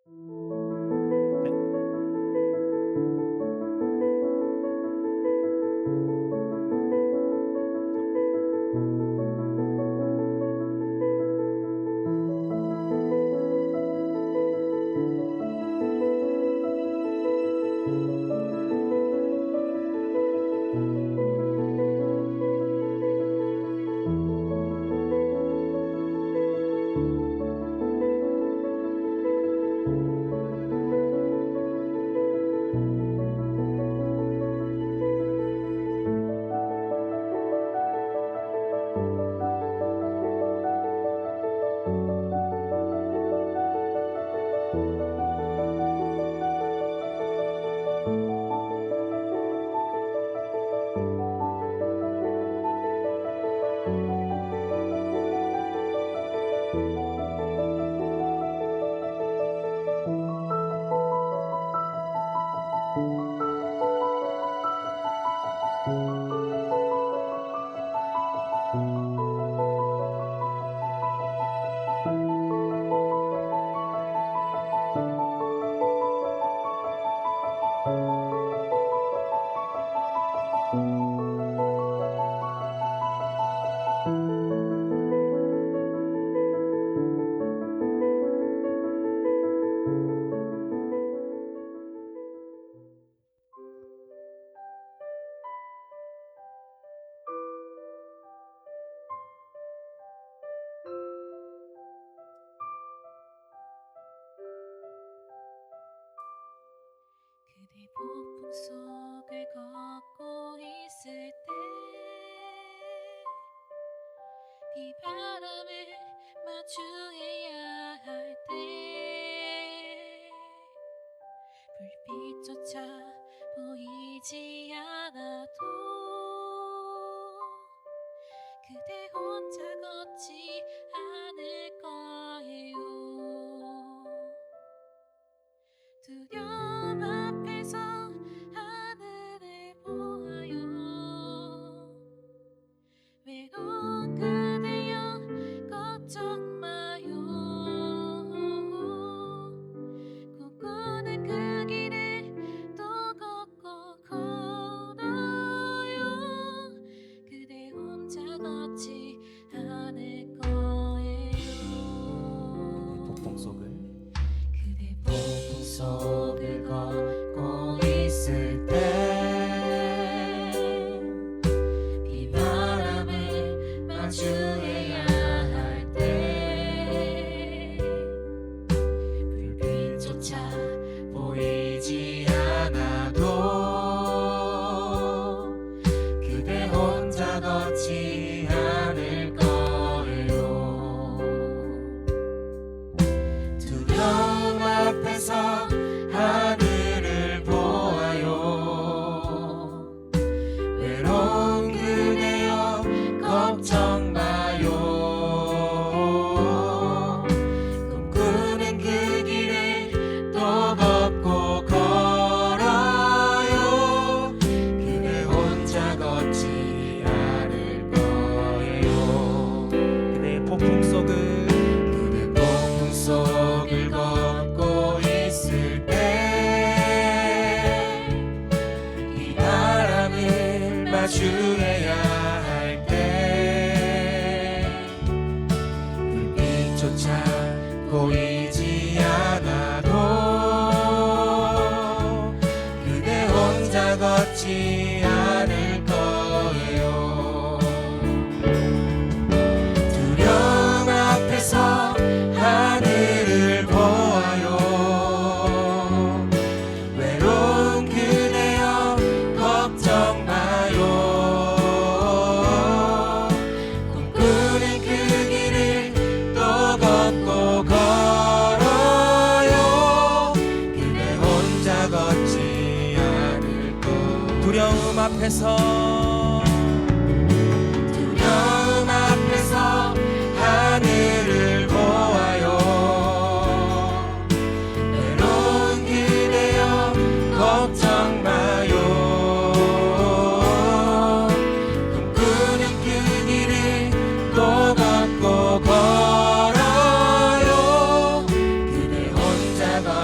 네. 그대 폭풍 속을 걷고 있을 때 비바람을 마주해야 할 때 불빛조차 보이지 않아도 그대 혼자 걷지 않을 거예요. 두려움 앞에서 하늘을 보아요. 외로운 그대여 걱정 마요. 꿈꾸는 그 길을 또 걷고 걸어요. 그대 혼자 걷지 않을 거예요. 폭풍 속을 그대 폭풍 속을 걷고 있을 때 비바람을 마주해야 할 때 불빛조차 보이지 않아도 그대 혼자 걷지 않을 거예요. 두려움 앞에서 하늘을 보아요. 외로운 그대여 걱정 마요. 꿈꾸는 그 길을 또 걷고 걸어요. 그대 혼자 걷지 않을 거예요. 그대의 폭풍 속을 그대 폭풍 속을 걷고 있을 때 이 바람을 마주해야 할 때 불빛조차 보이지 않아도 그대 혼자 걷지 않을 거예요. 두려움 앞에서 하늘을 보아요. 외로운 그대여 걱정 마요. 꿈꾸는 그 길을 또 걷고 걸어요. 그대 혼자 걷지 않을 거예요. 두려움 앞에서 두려움 앞에서 하늘을 보아요. 외로운 그대여 걱정 마요. 꿈꾸는 그 길을 또 걷고 걸어요. 그대 혼자 걷지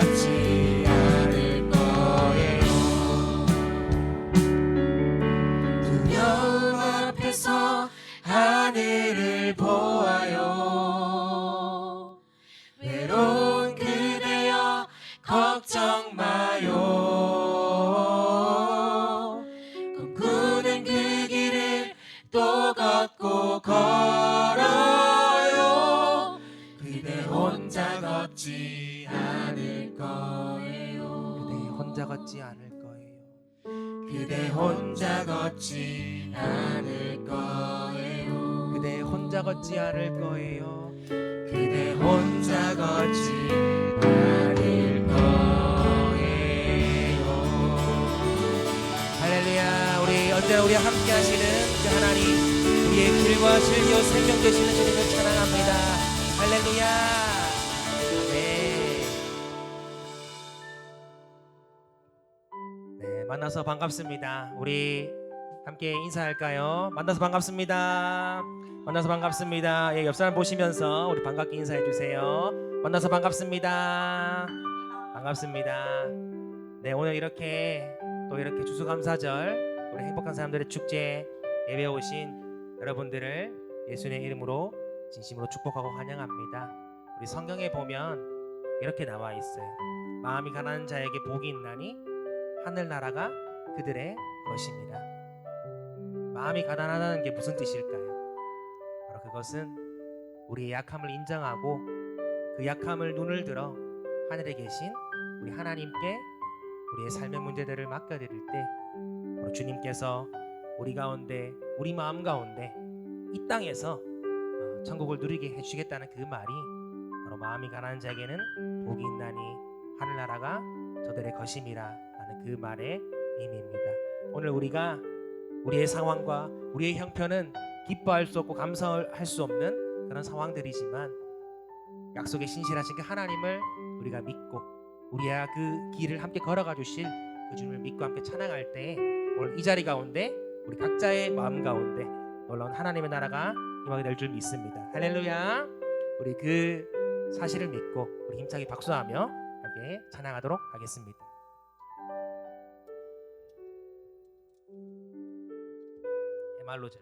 걷지 않을 거예요. 그대 혼자 걷지 않을 거예요. 그대 혼자 걷지 않을 거예요. 그대 혼자 걷지 않을 거예요. 그대 혼자 걷지 않을 거예요. 할렐루야. 우리 언제나 우리와 함께 하시는 그 하나님, 우리의 길과 진리요 생명 되시는 주님을 찬양합니다. 할렐루야. 네, 만나서 반갑습니다. 우리 함께 인사할까요? 만나서 반갑습니다. 만나서 반갑습니다. 예, 옆 사람 보시면서 우리 반갑게 인사해 주세요. 만나서 반갑습니다. 반갑습니다. 네, 오늘 이렇게 또 이렇게 추수감사절 우리 행복한 사람들의 축제 예배 오신 여러분들을 예수님의 이름으로 진심으로 축복하고 환영합니다. 우리 성경에 보면 이렇게 나와 있어요. 마음이 가난한 자에게 복이 있나니 하늘나라가 그들의 것입니다. 마음이 가난하다는 게 무슨 뜻일까요? 바로 그것은 우리의 약함을 인정하고 그 약함을 눈을 들어 하늘에 계신 우리 하나님께 우리의 삶의 문제들을 맡겨드릴 때 바로 주님께서 우리 가운데, 우리 마음 가운데 이 땅에서 천국을 누리게 해주시겠다는 그 말이 바로 마음이 가난한 자에게는 복이 있나니 하늘나라가 저들의 것임이라 라는 그 말의 의미입니다. 오늘 우리가 우리의 상황과 우리의 형편은 기뻐할 수 없고 감사할 수 없는 그런 상황들이지만 약속에 신실하신 그 하나님을 우리가 믿고 우리와 그 길을 함께 걸어가 주실 그 주님을 믿고 함께 찬양할 때 오늘 이 자리 가운데 우리 각자의 마음 가운데 놀라운 하나님의 나라가 임하게 될 줄 믿습니다. 할렐루야. 우리 그 사실을 믿고 우리 힘차게 박수하며 함께 찬양하도록 하겠습니다. 말로 잘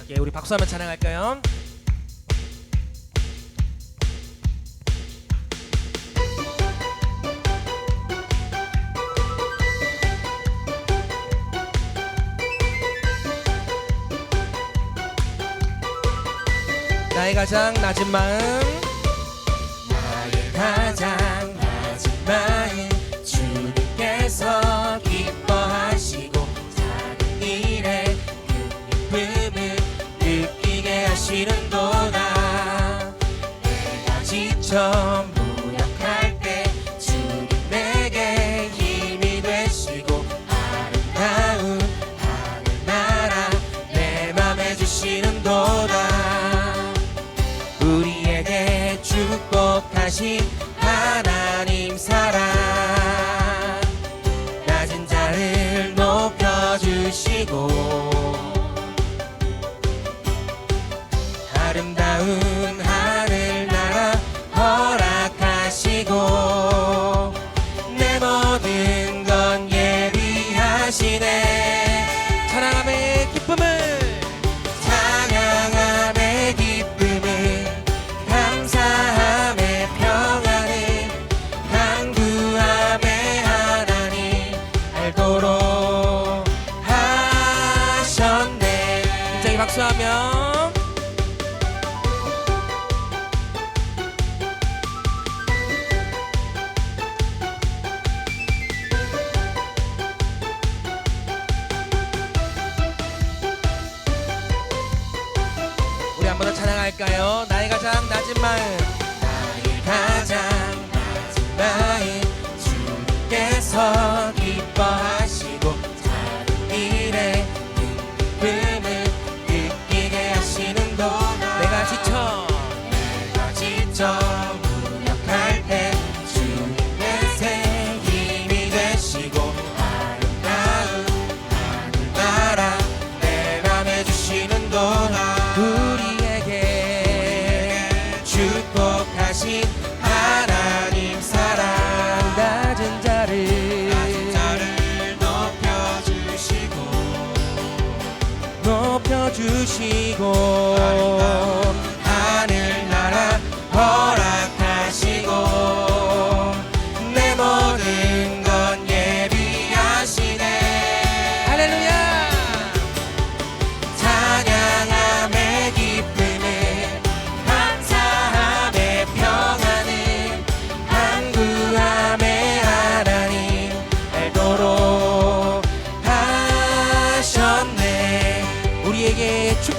이렇게 우리 박수하며 찬양할까요? 나의 가장 낮은 마음, 나의 가장 낮은 마음 주님께서 기뻐하시고 작은 일에 그 기쁨을 느끼게 하시는도다. 내가 지쳐 무력할 때 주님 내게 힘이 되시고 아름다운 하늘나라 내 맘에 주시는도다. 우리에게 축복하신 하나님 사랑 낮은 자를 높여주시고 아름다운 하늘나라 허락하시고 내 모든 건 예비하시네. 찬양함의 기쁨을 찬양함의 기쁨을 감사함의 평안을 간구함의 하나님 알도록 하셨네. 굉장히 박수하며 우리 한 번 더 찬양할까요? 나의 가장 낮은 마음, 나의 가장 낮은 마음 주님께서 기뻐하시고 작은 일에 기쁨을 느끼게 하시는도다. 내가 지쳐 무력할 때 주님 내세 힘이 되시고 아름다운 하늘나라 내 맘에 주시는도다. 우리에게 축복하신 하나님 사랑 낮은 자를 높여주시고 하늘나라 허락하시고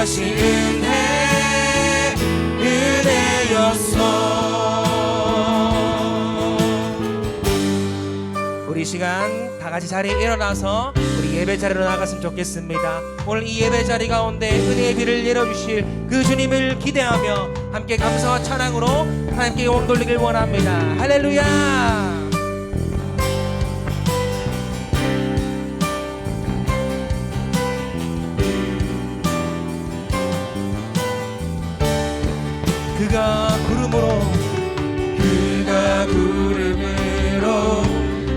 것이 은혜였소. 우리 시간 다 같이 자리에 일어나서 우리 예배 자리로 나갔으면 좋겠습니다. 오늘 이 예배 자리 가운데 은혜의 비를 내려주실 그 주님을 기대하며 함께 감사와 찬양으로 하나님께 영광 돌리길 원합니다. 할렐루야. 그가 구름으로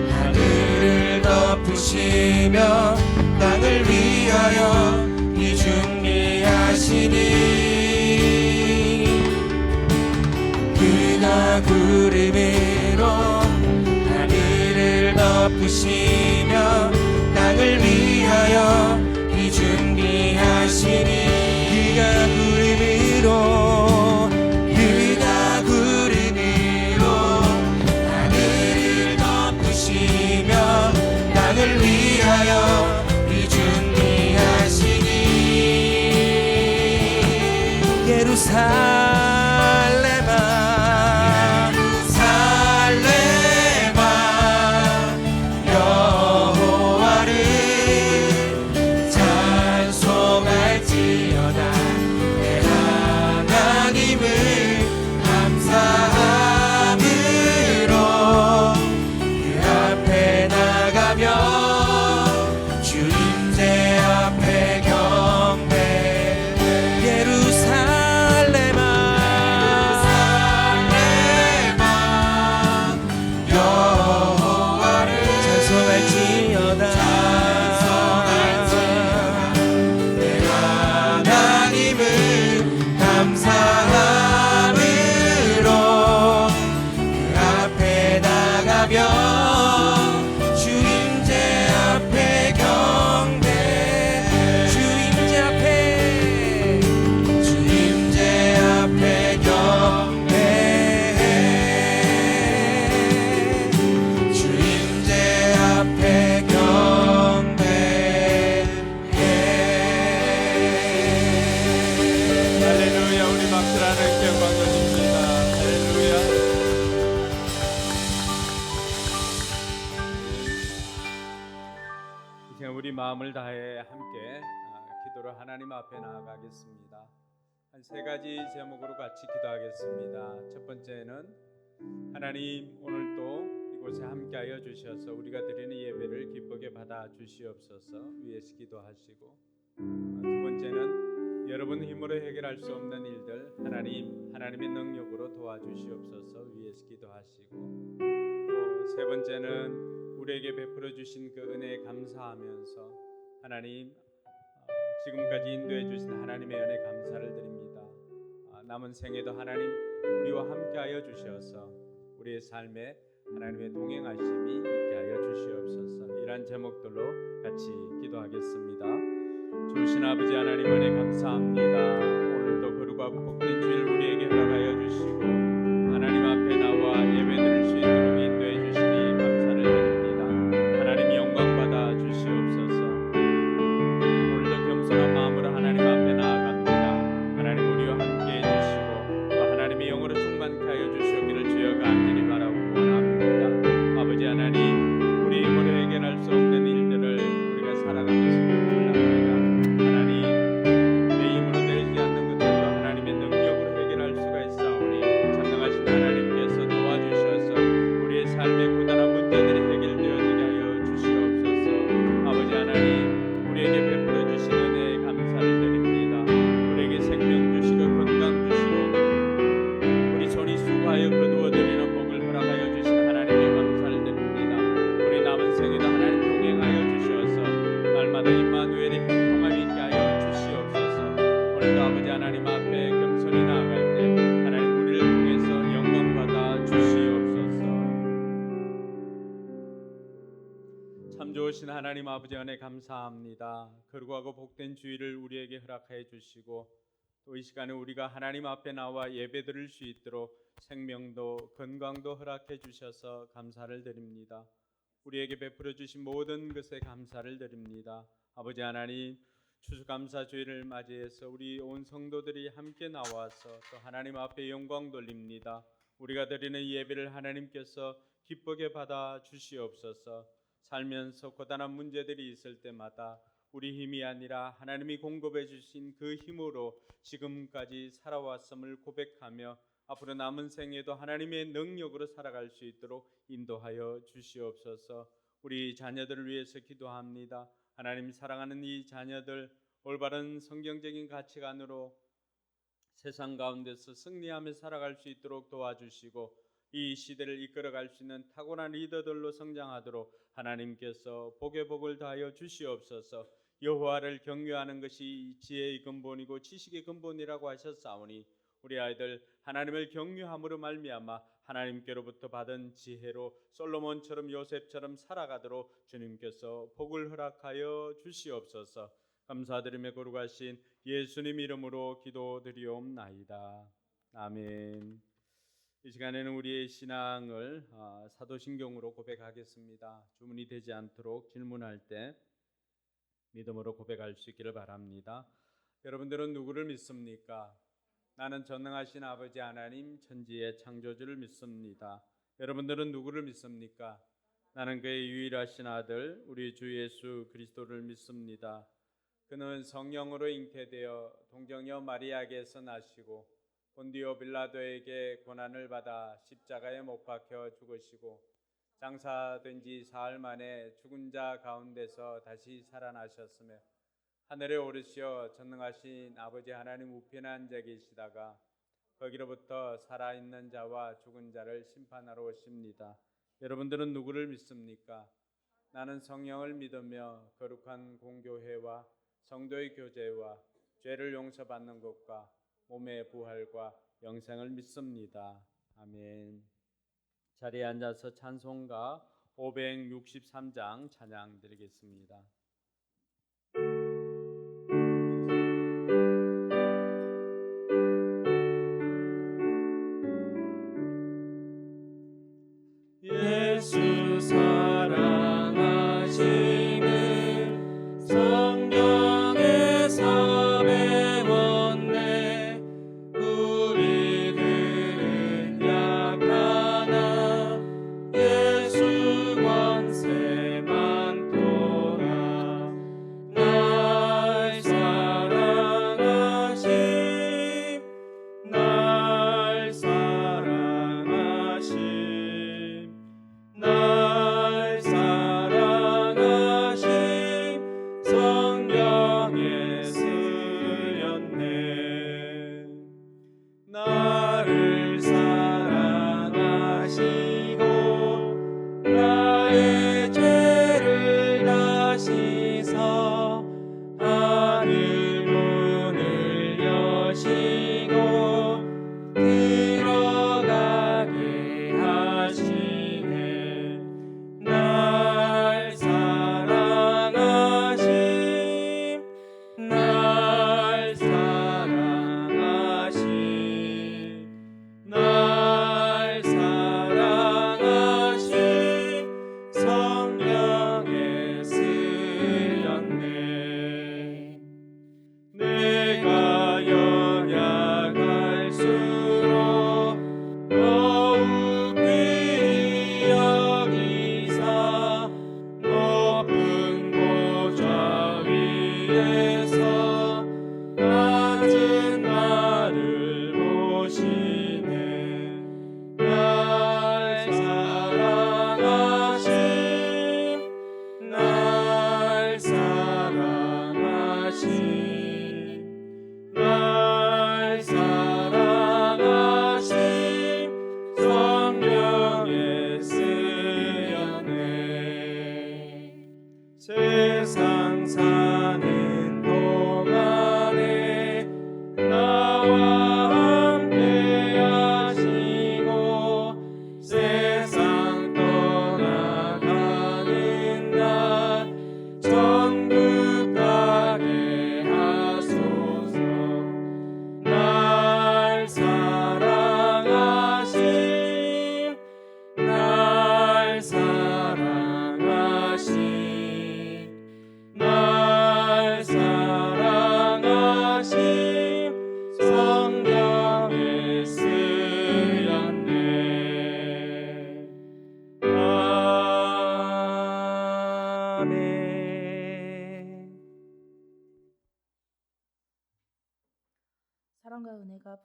하늘을 덮으시며 땅을 위하여 이 준비하시니 그가 구름으로 하늘을 덮으시며 땅을 위하여 이 준비하시니 그가 구름으로 땅을 위하여 이 준비하시니 예루살렘아 여호와를 찬송할지어다. 내 하나님을 감사함으로 그 앞에 나가며 주임제 앞에 경배. 예루살렘아 여호와를 찬송할지어다. 내 하나님을 감사함으로 그 앞에 나가며 주임제 앞에 경배. 주임제 앞에 경배. 주임제 앞에 경배. 할렐루야. 우리 박수로 하나님께 영광 돌립니다. 할렐루야. 이제 우리 마음을 다해 함께 기도로 하나님 앞에 나아가겠습니다. 한 세 가지 제목으로 같이 기도하겠습니다. 첫 번째는 하나님 오늘도 이곳에 함께하여 주셔서 우리가 드리는 예배를 기쁘게 받아 주시옵소서 위에서 기도하시고, 두 번째는 여러분 힘으로 해결할 수 없는 일들 하나님의 능력으로 도와주시옵소서 위에서 기도하시고, 또 세 번째는 우리에게 베풀어 주신 그 은혜에 감사하면서 하나님 지금까지 인도해 주신 하나님의 은혜 감사를 드립니다. 남은 생에도 하나님 우리와 함께하여 주셔서 우리의 삶에 하나님의 동행하심이 있게 하여 주시옵소서. 이러한 제목들로 같이 기도하겠습니다. 주신 아버지 하나님 은혜 감사합니다. 오늘도 거룩하고 복된 주일 우리에게 허락하여 주시고 하나님 앞에 나와 예배드릴 수 있도록 인도해 주시니 감사를 드립니다. 하나님 영광 받아 주시옵소서. 오늘도 겸손한 마음으로 하나님 앞에 나아갑니다. 하나님 우리와 함께해 주시고 또 하나님의 영으로 충만케 하여 주시기를 주여 간절히 바라고 원합니다. 아버지 하나님 우리 힘으로 해결할 수 없는 일들을 우리가 살아가면서 몰랍니다. 하나님 내 힘으로 되지 않는 것들도 하나님의 능력으로 해결할 수가 있사오니 전능하신 하나님께서 도와주셔서 우리의 삶의 고단한 문제들이 해결되어지게 하여 주시옵소서. 아버지 하나님 우리에게 베풀어 주신 은혜에 감사를 드립니다. 우리에게 생명 주시고 건강 주시고 우리 손이 수고하여 거두어드리는 복을 허락하여 주신 하나님께 감사를 드립니다. 우리 남은 생에도 하나님 동행하여 주셔서 날마다 임마누엘의 형통함이 있게 하여 주시옵소서. 오늘도 아버지 하나님 앞에 겸손히 나아갈 때 하나님 우리를 통해서 영광 받아 주시옵소서. 참 좋으신 하나님 아버지 은혜 감사합니다. 거룩하고 복된 주일을 우리에게 허락하여 주시고 또 이 시간에 우리가 하나님 앞에 나와 예배드릴 수 있도록 생명도 건강도 허락해 주셔서 감사를 드립니다. 우리에게 베풀어 주신 모든 것에 감사를 드립니다. 아버지 하나님 추수감사주의를 맞이해서 우리 온 성도들이 함께 나와서 또 하나님 앞에 영광 돌립니다. 우리가 드리는 예배를 하나님께서 기쁘게 받아 주시옵소서. 살면서 고단한 문제들이 있을 때마다 우리 힘이 아니라 하나님이 공급해 주신 그 힘으로 지금까지 살아왔음을 고백하며 앞으로 남은 생에도 하나님의 능력으로 살아갈 수 있도록 인도하여 주시옵소서. 우리 자녀들을 위해서 기도합니다. 하나님 사랑하는 이 자녀들 올바른 성경적인 가치관으로 세상 가운데서 승리하며 살아갈 수 있도록 도와주시고 이 시대를 이끌어갈 수 있는 탁월한 리더들로 성장하도록 하나님께서 복의 복을 다하여 주시옵소서. 여호와를 경외하는 것이 지혜의 근본이고 지식의 근본이라고 하셨사오니 우리 아이들 하나님을 경외함으로 말미암아 하나님께로부터 받은 지혜로 솔로몬처럼 요셉처럼 살아가도록 주님께서 복을 허락하여 주시옵소서. 감사드리며 거룩하신 예수님 이름으로 기도드리옵나이다. 아멘. 이 시간에는 우리의 신앙을 사도신경으로 고백하겠습니다. 주문이 되지 않도록 질문할 때 믿음으로 고백할 수 있기를 바랍니다. 여러분들은 누구를 믿습니까? 나는 전능하신 아버지 하나님 천지의 창조주를 믿습니다. 여러분들은 누구를 믿습니까? 나는 그의 유일하신 아들 우리 주 예수 그리스도를 믿습니다. 그는 성령으로 잉태되어 동정녀 마리아에게서 나시고 본디오 빌라도에게 고난을 받아 십자가에 못 박혀 죽으시고 장사된 지 사흘 만에 죽은 자 가운데서 다시 살아나셨으며 하늘에 오르시어 전능하신 아버지 하나님 우편에 앉아 계시다가 거기로부터 살아있는 자와 죽은 자를 심판하러 오십니다. 여러분들은 누구를 믿습니까? 나는 성령을 믿으며 거룩한 공교회와 성도의 교제와 죄를 용서받는 것과 몸의 부활과 영생을 믿습니다. 아멘. 자리에 앉아서 찬송가 563장 찬양 드리겠습니다. 예수 사랑하심을 성경에서 배웠네. 우리들은 약하나 예수 권세 많도다.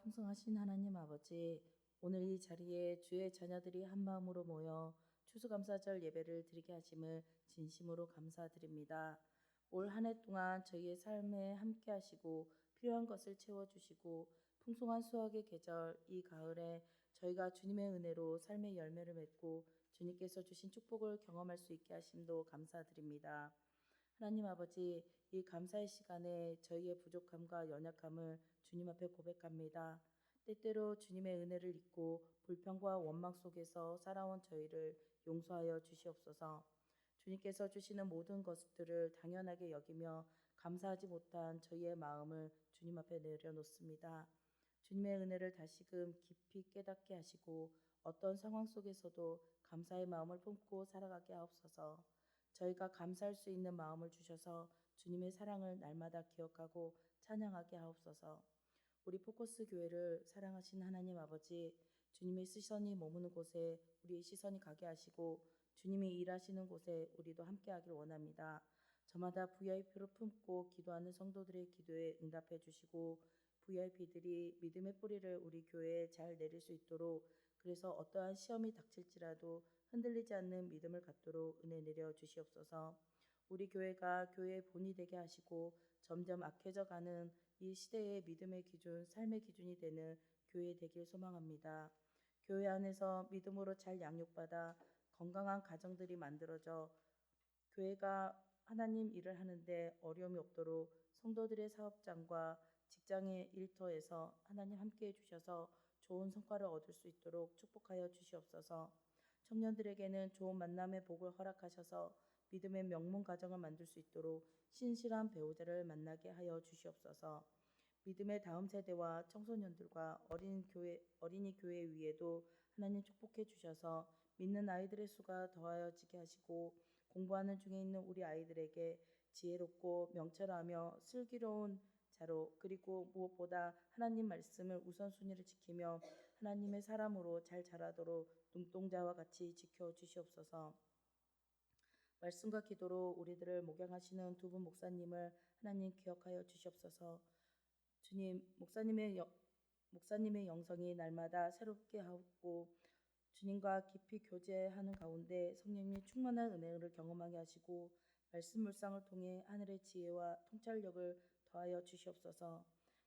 풍성하신 하나님 아버지, 오늘 이 자리에 주의 자녀들이 한 마음으로 모여 추수감사절 예배를 드리게 하심을 진심으로 감사드립니다. 올 한 해 동안 저희의 삶에 함께 하시고 필요한 것을 채워주시고 풍성한 수확의 계절 이 가을에 저희가 주님의 은혜로 삶의 열매를 맺고 주님께서 주신 축복을 경험할 수 있게 하심도 감사드립니다. 하나님 아버지, 이 감사의 시간에 저희의 부족함과 연약함을 주님 앞에 고백합니다. 때때로 주님의 은혜를 잊고 불평과 원망 속에서 살아온 저희를 용서하여 주시옵소서. 주님께서 주시는 모든 것들을 당연하게 여기며 감사하지 못한 저희의 마음을 주님 앞에 내려놓습니다. 주님의 은혜를 다시금 깊이 깨닫게 하시고 어떤 상황 속에서도 감사의 마음을 품고 살아가게 하옵소서. 저희가 감사할 수 있는 마음을 주셔서 주님의 사랑을 날마다 기억하고 찬양하게 하옵소서. 우리 포커스 교회를 사랑하신 하나님 아버지, 주님의 시선이 머무는 곳에 우리의 시선이 가게 하시고 주님이 일하시는 곳에 우리도 함께하길 원합니다. 저마다 VIP로 품고 기도하는 성도들의 기도에 응답해 주시고 VIP들이 믿음의 뿌리를 우리 교회에 잘 내릴 수 있도록, 그래서 어떠한 시험이 닥칠지라도 흔들리지 않는 믿음을 갖도록 은혜 내려 주시옵소서. 우리 교회가 교회의 본이 되게 하시고 점점 악해져 가는 이 시대의 믿음의 기준, 삶의 기준이 되는 교회 되길 소망합니다. 교회 안에서 믿음으로 잘 양육받아 건강한 가정들이 만들어져 교회가 하나님 일을 하는데 어려움이 없도록 성도들의 사업장과 직장의 일터에서 하나님 함께해 주셔서 좋은 성과를 얻을 수 있도록 축복하여 주시옵소서. 청년들에게는 좋은 만남의 복을 허락하셔서 믿음의 명문 가정을 만들 수 있도록 신실한 배우자를 만나게 하여 주시옵소서. 믿음의 다음 세대와 청소년들과 어린이 교회 위에도 하나님 축복해 주셔서 믿는 아이들의 수가 더하여지게 하시고 공부하는 중에 있는 우리 아이들에게 지혜롭고 명철하며 슬기로운 자로, 그리고 무엇보다 하나님 말씀을 우선순위를 지키며 하나님의 사람으로 잘 자라도록 눈동자와 같이 지켜주시옵소서. 말씀과 기도로 우리들을 목양하시는 두 분 목사님을 하나님 기억하여 주시옵소서. 주님, 목사님의 영성이 날마다 새롭게 하고 주님과 깊이 교제하는 가운데 성령님의 충만한 은혜를 경험하게 하시고 말씀 묵상을 통해 하늘의 지혜와 통찰력을 더하여 주시옵소서.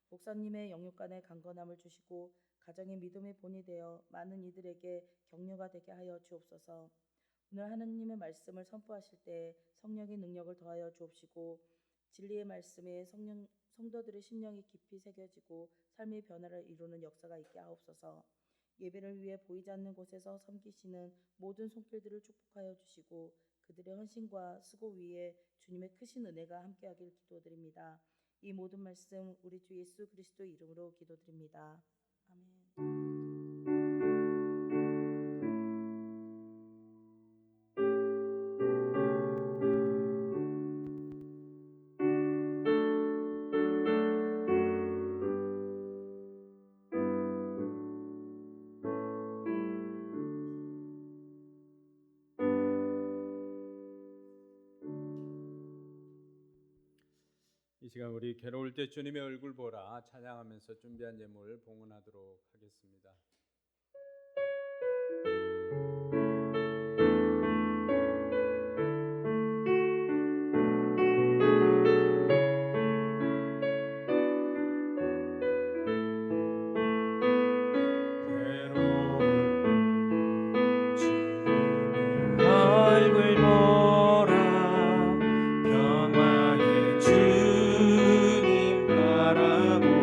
목사님의 영육간의 강건함을 주시고 가정의 믿음의 본이 되어 많은 이들에게 격려가 되게 하여 주옵소서. 오늘 하나님의 말씀을 선포하실 때 성령의 능력을 더하여 주옵시고 진리의 말씀에 성도들의 심령이 깊이 새겨지고 삶의 변화를 이루는 역사가 있게 하옵소서. 예배를 위해 보이지 않는 곳에서 섬기시는 모든 손길들을 축복하여 주시고 그들의 헌신과 수고 위에 주님의 크신 은혜가 함께하길 기도드립니다. 이 모든 말씀 우리 주 예수 그리스도 이름으로 기도드립니다. 아멘. 이 시간 우리 괴로울 때 주님의 얼굴 보라 찬양하면서 준비한 예물 봉헌하도록 하겠습니다. 얼굴 보라 평화의 주님 바라보아라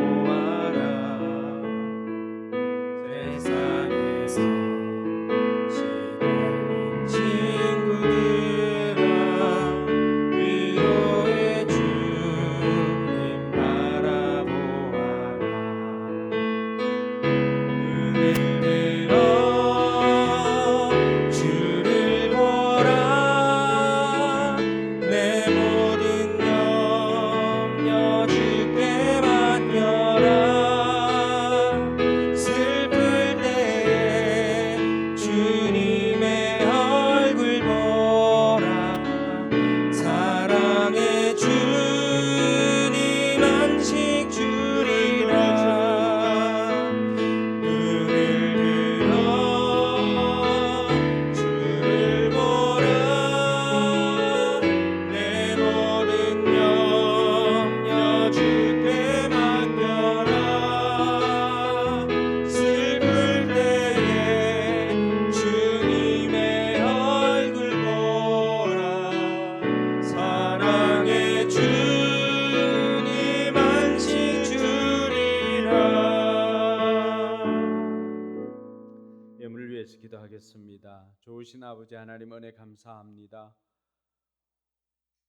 기도하겠습니다. 좋으신 아버지 하나님 은혜 감사합니다.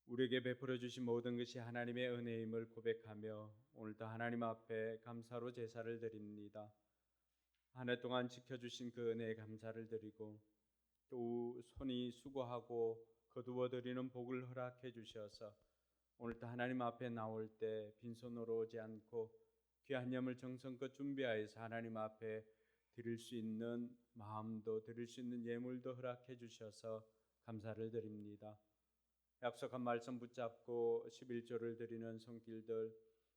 우리에게 베풀어 주신 모든 것이 하나님의 은혜임을 고백하며 오늘도 하나님 앞에 감사로 제사를 드립니다. 한 해 동안 지켜주신 그 은혜에 감사를 드리고 또 손이 수고하고 거두어 드리는 복을 허락해 주셔서 오늘도 하나님 앞에 나올 때 빈손으로 오지 않고 귀한 염을 정성껏 준비하여서 하나님 앞에 드릴 수 있는 마음도 드릴 수 있는 예물도 허락해 주셔서 감사를 드립니다. 약속한 말씀 붙잡고 11조를 드리는 손길들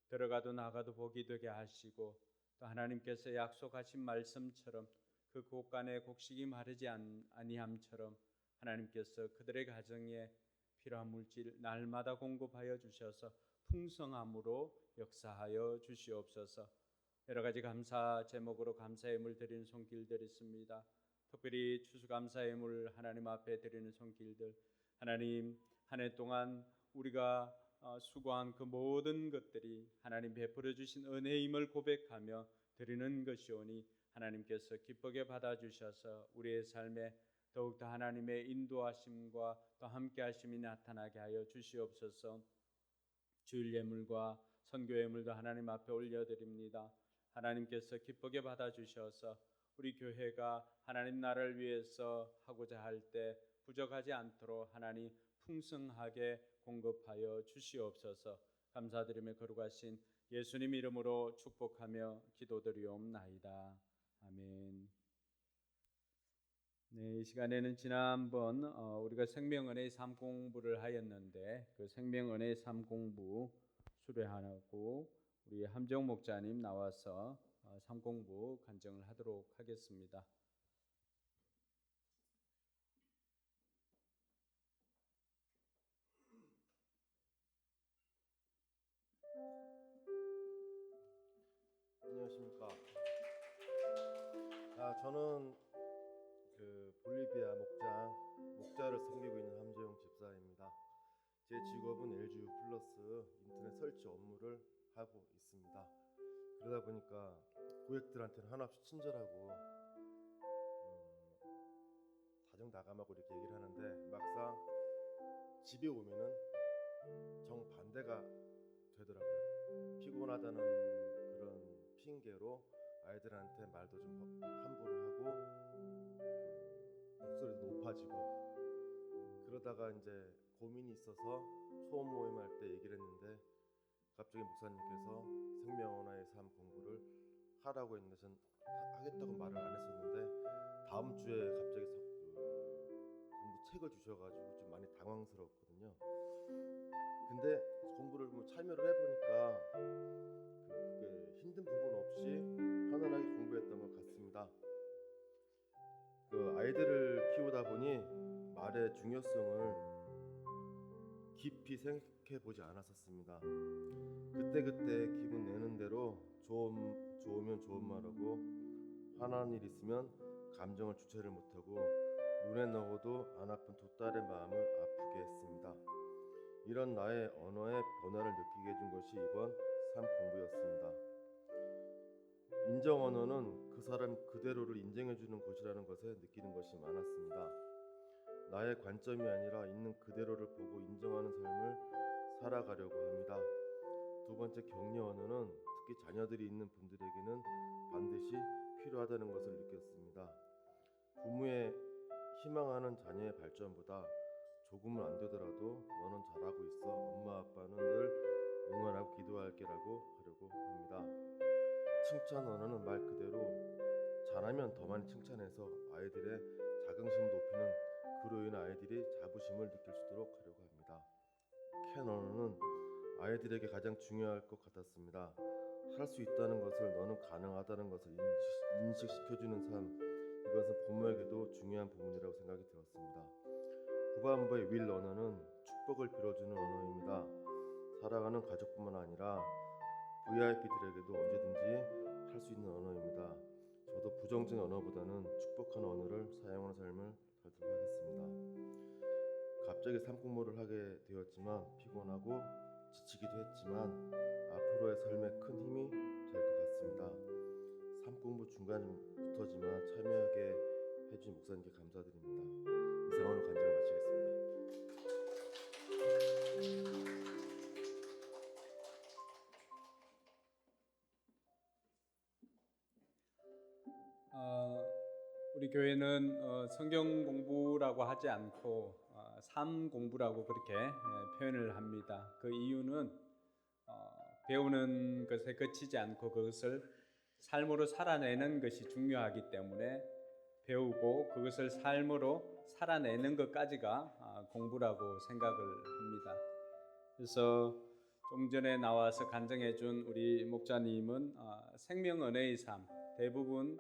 들어가도 나가도 복이 되게 하시고 또 하나님께서 약속하신 말씀처럼 그 곳간에 곡식이 마르지 아니함처럼 하나님께서 그들의 가정에 필요한 물질 날마다 공급하여 주셔서 풍성함으로 역사하여 주시옵소서. 여러 가지 감사 제목으로 감사 예물 드리는 손길들이 있습니다. 특별히 추수감사 예물 하나님 앞에 드리는 손길들, 하나님 한 해 동안 우리가 수고한 그 모든 것들이 하나님 베풀어 주신 은혜임을 고백하며 드리는 것이오니 하나님께서 기쁘게 받아주셔서 우리의 삶에 더욱더 하나님의 인도하심과 또 함께하심이 나타나게 하여 주시옵소서. 주일 예물과 선교 예물도 하나님 앞에 올려드립니다. 하나님께서 기쁘게 받아주셔서 우리 교회가 하나님 나라를 위해서 하고자 할 때 부족하지 않도록 하나님 풍성하게 공급하여 주시옵소서. 감사드리며 거룩하신 예수님 이름으로 축복하며 기도드리옵나이다. 아멘. 네, 이 시간에는 지난번 우리가 생명은혜의 삶 공부를 하였는데 그 생명은혜의 삶 공부 수료하고 우리 함정 목자님 나와서 삶 공부 간증을 하도록 하겠습니다. 안녕하십니까. 저는 그 볼리비아 목자를 섬기고 있는 함재용 집사입니다. 제 직업은 LGU 플러스 인터넷 설치 업무를 하고 있습니다. 그러다 보니까 고객들한테는 한없이 친절하고 다정다감하고 이렇게 얘기를 하는데 막상 집에 오면은 정반대가 되더라고요. 피곤하다는 그런 핑계로 아이들한테 말도 좀 함부로 하고 목소리도 높아지고 그러다가 이제 고민이 있어서 소원 모임할 때 얘기를 했는데 갑자기 목사님께서 생명언어의 삶 공부를 하라고 했는데 전 하겠다고 말을 안 했었는데 다음 주에 갑자기 공부 책을 주셔가지고 좀 많이 당황스러웠거든요. 근데 공부를 참여를 해보니까 그게 힘든 부분 없이 편안하게 공부했던 것 같습니다. 그 아이들을 키우다 보니 말의 중요성을 깊이 생각해 보지 않았었습니다. 그때그때 기분 내는 대로 좋으면 좋은 말하고 화난 일 있으면 감정을 주체를 못하고 눈에 넣어도 안 아픈 두 딸의 마음을 아프게 했습니다. 이런 나의 언어의 변화를 느끼게 해준 것이 이번 삶 공부였습니다. 인정 언어는 그 사람 그대로를 인정해주는 것이라는 것에 느끼는 것이 많았습니다. 나의 관점이 아니라 있는 그대로를 보고 인정하는 삶을 살아가려고 합니다. 두 번째 격려 언어는 특히 자녀들이 있는 분들에게는 반드시 필요하다는 것을 느꼈습니다. 부모의 희망하는 자녀의 발전보다 조금은 안 되더라도 너는 잘하고 있어. 엄마 아빠는 늘 응원하고 기도할게라고 하려고 합니다. 칭찬 언어는 말 그대로 잘하면 더 많이 칭찬해서 아이들의 자긍심을 높이는 그로 인해 아이들이 자부심을 느낄 수 있도록 하려고 합니다. 캔 언어는 아이들에게 가장 중요할 것 같았습니다. 할 수 있다는 것을 너는 가능하다는 것을 인식시켜주는 삶, 이것은 부모에게도 중요한 부분이라고 생각이 들었습니다. 후반부의 윌 언어는 축복을 빌어주는 언어입니다. 사랑하는 가족뿐만 아니라 VIP들에게도 언제든지 할 수 있는 언어입니다. 저도 부정적인 언어보다는 축복하는 언어를 사용하는 삶을 살도록 하겠습니다. 갑자기 삶 공부를 하게 되었지만 피곤하고 지치기도 했지만 앞으로의 삶에 큰 힘이 될 것 같습니다. 삶 공부 중간부터지만 참여하게 해주신 목사님께 감사드립니다. 이상으로 간증을 마치겠습니다. 우리 교회는 성경 공부라고 하지 않고 삶 공부라고 그렇게 표현을 합니다. 그 이유는 배우는 것에 그치지 않고 그것을 삶으로 살아내는 것이 중요하기 때문에 배우고 그것을 삶으로 살아내는 것까지가 공부라고 생각을 합니다. 그래서 좀 전에 나와서 간증해 준 우리 목사님은 생명 은혜의 삶, 대부분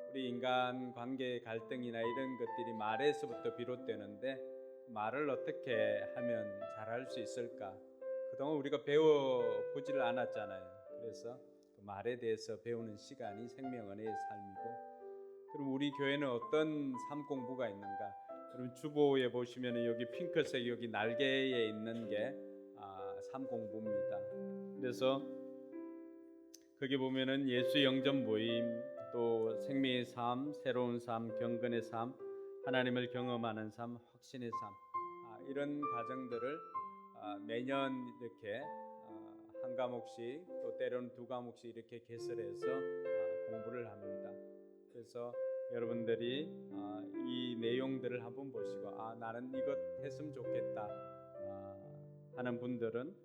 우리 인간 관계 갈등이나 이런 것들이 말에서부터 비롯되는데 말을 어떻게 하면 잘할 수 있을까? 그동안 우리가 배워보지를 않았잖아요. 그래서 그 말에 대해서 배우는 시간이 생명 은혜의 삶이고, 그럼 우리 교회는 어떤 삶 공부가 있는가? 여러분 주보에 보시면 여기 핑크색 여기 날개에 있는 게 삶 공부입니다. 그래서 거기 보면은 예수 영접 모임, 또 생명의 삶, 새로운 삶, 경건의 삶, 하나님을 경험하는 삶, 확신의 삶, 이런 과정들을 매년 이렇게 한 과목씩 또 때로는 두 과목씩 이렇게 개설해서 공부를 합니다. 그래서 여러분들이 이 내용들을 한번 보시고 나는 이것 했으면 좋겠다 하는 분들은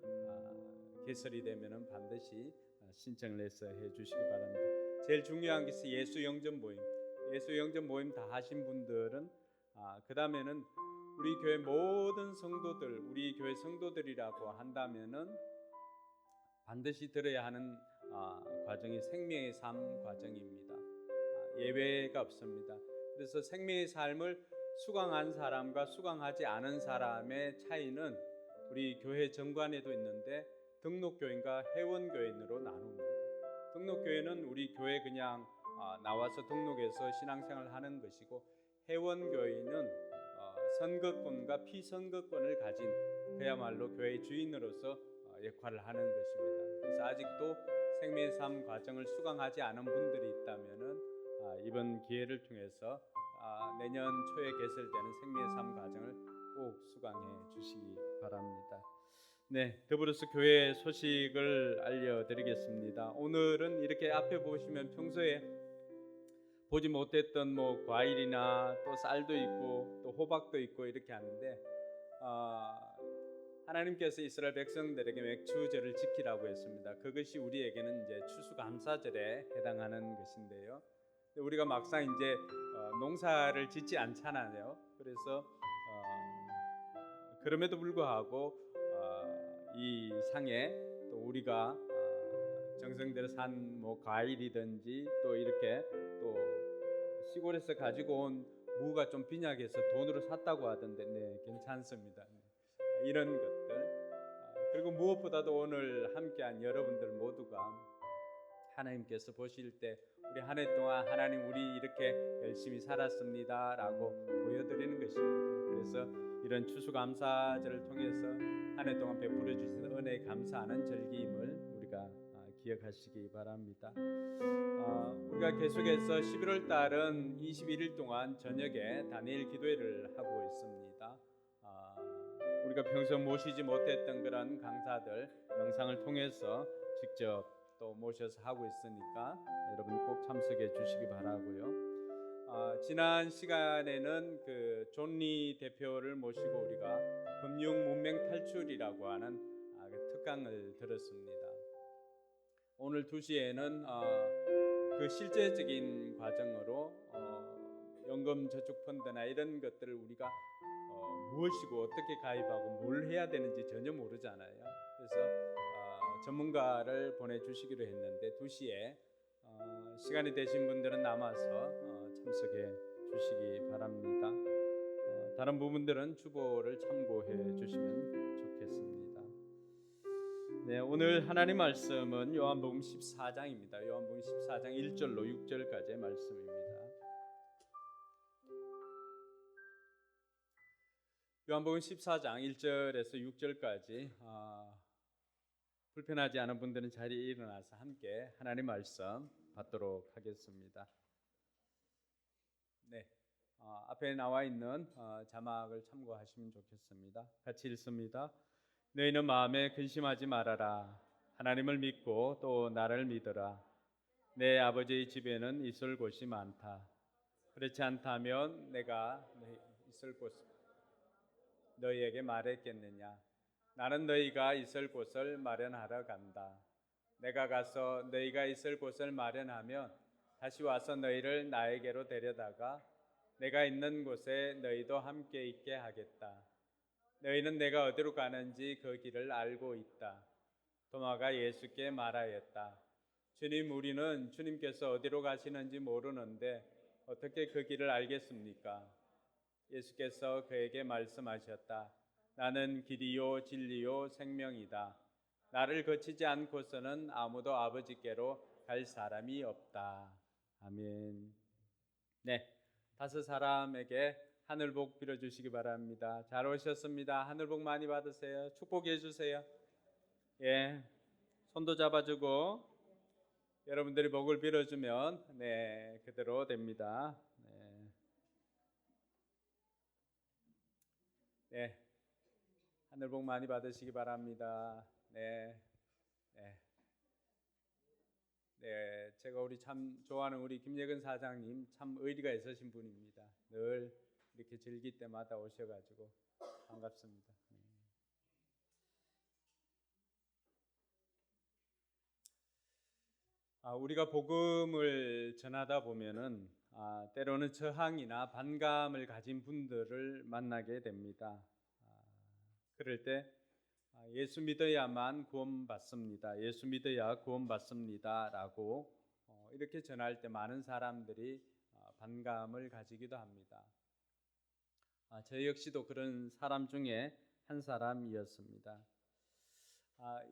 개설이 되면은 반드시 신청을 해서 해주시기 바랍니다. 제일 중요한 것이 예수 영접 모임. 예수 영접 모임 다 하신 분들은 그 다음에는 우리 교회 모든 성도들, 우리 교회 성도들이라고 한다면은 반드시 들어야 하는 과정이 생명의 삶 과정입니다. 예외가 없습니다. 그래서 생명의 삶을 수강한 사람과 수강하지 않은 사람의 차이는 우리 교회 정관에도 있는데 등록교인과 회원교인으로 나눕니다. 등록교회는 우리 교회 그냥 나와서 등록해서 신앙생활을 하는 것이고, 회원교회는 선거권과 피선거권을 가진 그야말로 교회의 주인으로서 역할을 하는 것입니다. 그래서 아직도 생명의 삶 과정을 수강하지 않은 분들이 있다면은 이번 기회를 통해서 내년 초에 개설되는 생명의 삶 과정을 꼭 수강해 주시기 바랍니다. 네, 더불어서 교회 소식을 알려드리겠습니다. 오늘은 이렇게 앞에 보시면 평소에 보지 못했던 뭐 과일이나 또 쌀도 있고 또 호박도 있고 이렇게 하는데 하나님께서 이스라엘 백성들에게 맥추제를 지키라고 했습니다. 그것이 우리에게는 이제 추수감사절에 해당하는 것인데요. 우리가 막상 이제 농사를 짓지 않잖아요. 그래서 그럼에도 불구하고 이 상에 또 우리가 정성대로 산 뭐 과일이든지 또 이렇게 또 시골에서 가지고 온 무가 좀 빈약해서 돈으로 샀다고 하던데 네, 괜찮습니다. 네. 이런 것들 그리고 무엇보다도 오늘 함께한 여러분들 모두가 하나님께서 보실 때 우리 한 해 동안 하나님 우리 이렇게 열심히 살았습니다라고 보여드리는 것입니다. 그래서 이런 추수감사절을 통해서 한 해 동안 베풀어 주신 은혜에 감사하는 절기임을 우리가 기억하시기 바랍니다. 우리가 계속해서 11월 달은 21일 동안 저녁에 다니엘 기도회를 하고 있습니다. 우리가 평소 모시지 못했던 그런 강사들 영상을 통해서 직접 또 모셔서 하고 있으니까 여러분 꼭 참석해 주시기 바라고요. 지난 시간에는 그 존리 대표를 모시고 우리가 금융 문맹 탈출이라고 하는 그 특강을 들었습니다. 오늘 2시에는 그 실제적인 과정으로 연금 저축 펀드나 이런 것들을 우리가 무엇이고 어떻게 가입하고 뭘 해야 되는지 전혀 모르잖아요. 그래서 전문가를 보내주시기로 했는데 2시에 시간이 되신 분들은 남아서 참석해 주시기 바랍니다. 다른 부분들은 주보를 참고해 주시면 좋겠습니다. 네, 오늘 하나님 말씀은 요한복음 14장입니다. 요한복음 14장 1절로 6절까지의 말씀입니다. 요한복음 14장 1절에서 6절까지 불편하지 않은 분들은 자리에 일어나서 함께 하나님 말씀 받도록 하겠습니다. 네, 앞에 나와 있는 자막을 참고하시면 좋겠습니다. 같이 읽습니다. 너희는 마음에 근심하지 말아라. 하나님을 믿고 또 나를 믿어라. 내 아버지의 집에는 있을 곳이 많다. 그렇지 않다면 내가 있을 곳 너희에게 말했겠느냐? 나는 너희가 있을 곳을 마련하러 간다. 내가 가서 너희가 있을 곳을 마련하면 다시 와서 너희를 나에게로 데려다가 내가 있는 곳에 너희도 함께 있게 하겠다. 너희는 내가 어디로 가는지 그 길을 알고 있다. 도마가 예수께 말하였다. 주님, 우리는 주님께서 어디로 가시는지 모르는데 어떻게 그 길을 알겠습니까? 예수께서 그에게 말씀하셨다. 나는 길이요 진리요 생명이다. 나를 거치지 않고서는 아무도 아버지께로 갈 사람이 없다. 아멘. 네, 5사람에게 하늘복 빌어주시기 바랍니다. 잘 오셨습니다. 하늘복 많이 받으세요. 축복해 주세요. 예, 손도 잡아주고 여러분들이 복을 빌어주면 네, 그대로 됩니다. 네. 네, 하늘복 많이 받으시기 바랍니다. 네, 네, 네. 제가 우리 참 좋아하는 우리 김예근 사장님 참 의리가 있으신 분입니다. 늘 이렇게 즐길 때마다 오셔가지고 반갑습니다. 네. 우리가 복음을 전하다 보면은 때로는 저항이나 반감을 가진 분들을 만나게 됩니다. 그럴 때 예수 믿어야만 구원받습니다. 예수 믿어야 구원받습니다라고 이렇게 전할 때 많은 사람들이 반감을 가지기도 합니다. 저 역시도 그런 사람 중에 한 사람이었습니다.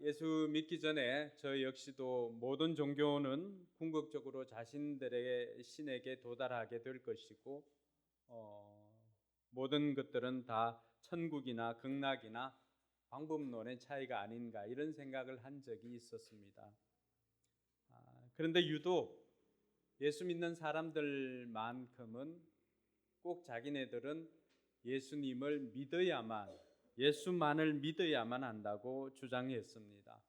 예수 믿기 전에 저 역시도 모든 종교는 궁극적으로 자신들의 신에게 도달하게 될 것이고 모든 것들은 다 천국이나 극락이나 방법론의 차이가 아닌가 이런 생각을 한 적이 있었습니다. 그런데 유독 예수 믿는 사람들만큼은 꼭 자기네들은 예수님을 믿어야만 예수만을 믿어야만 한다고 주장했습니다.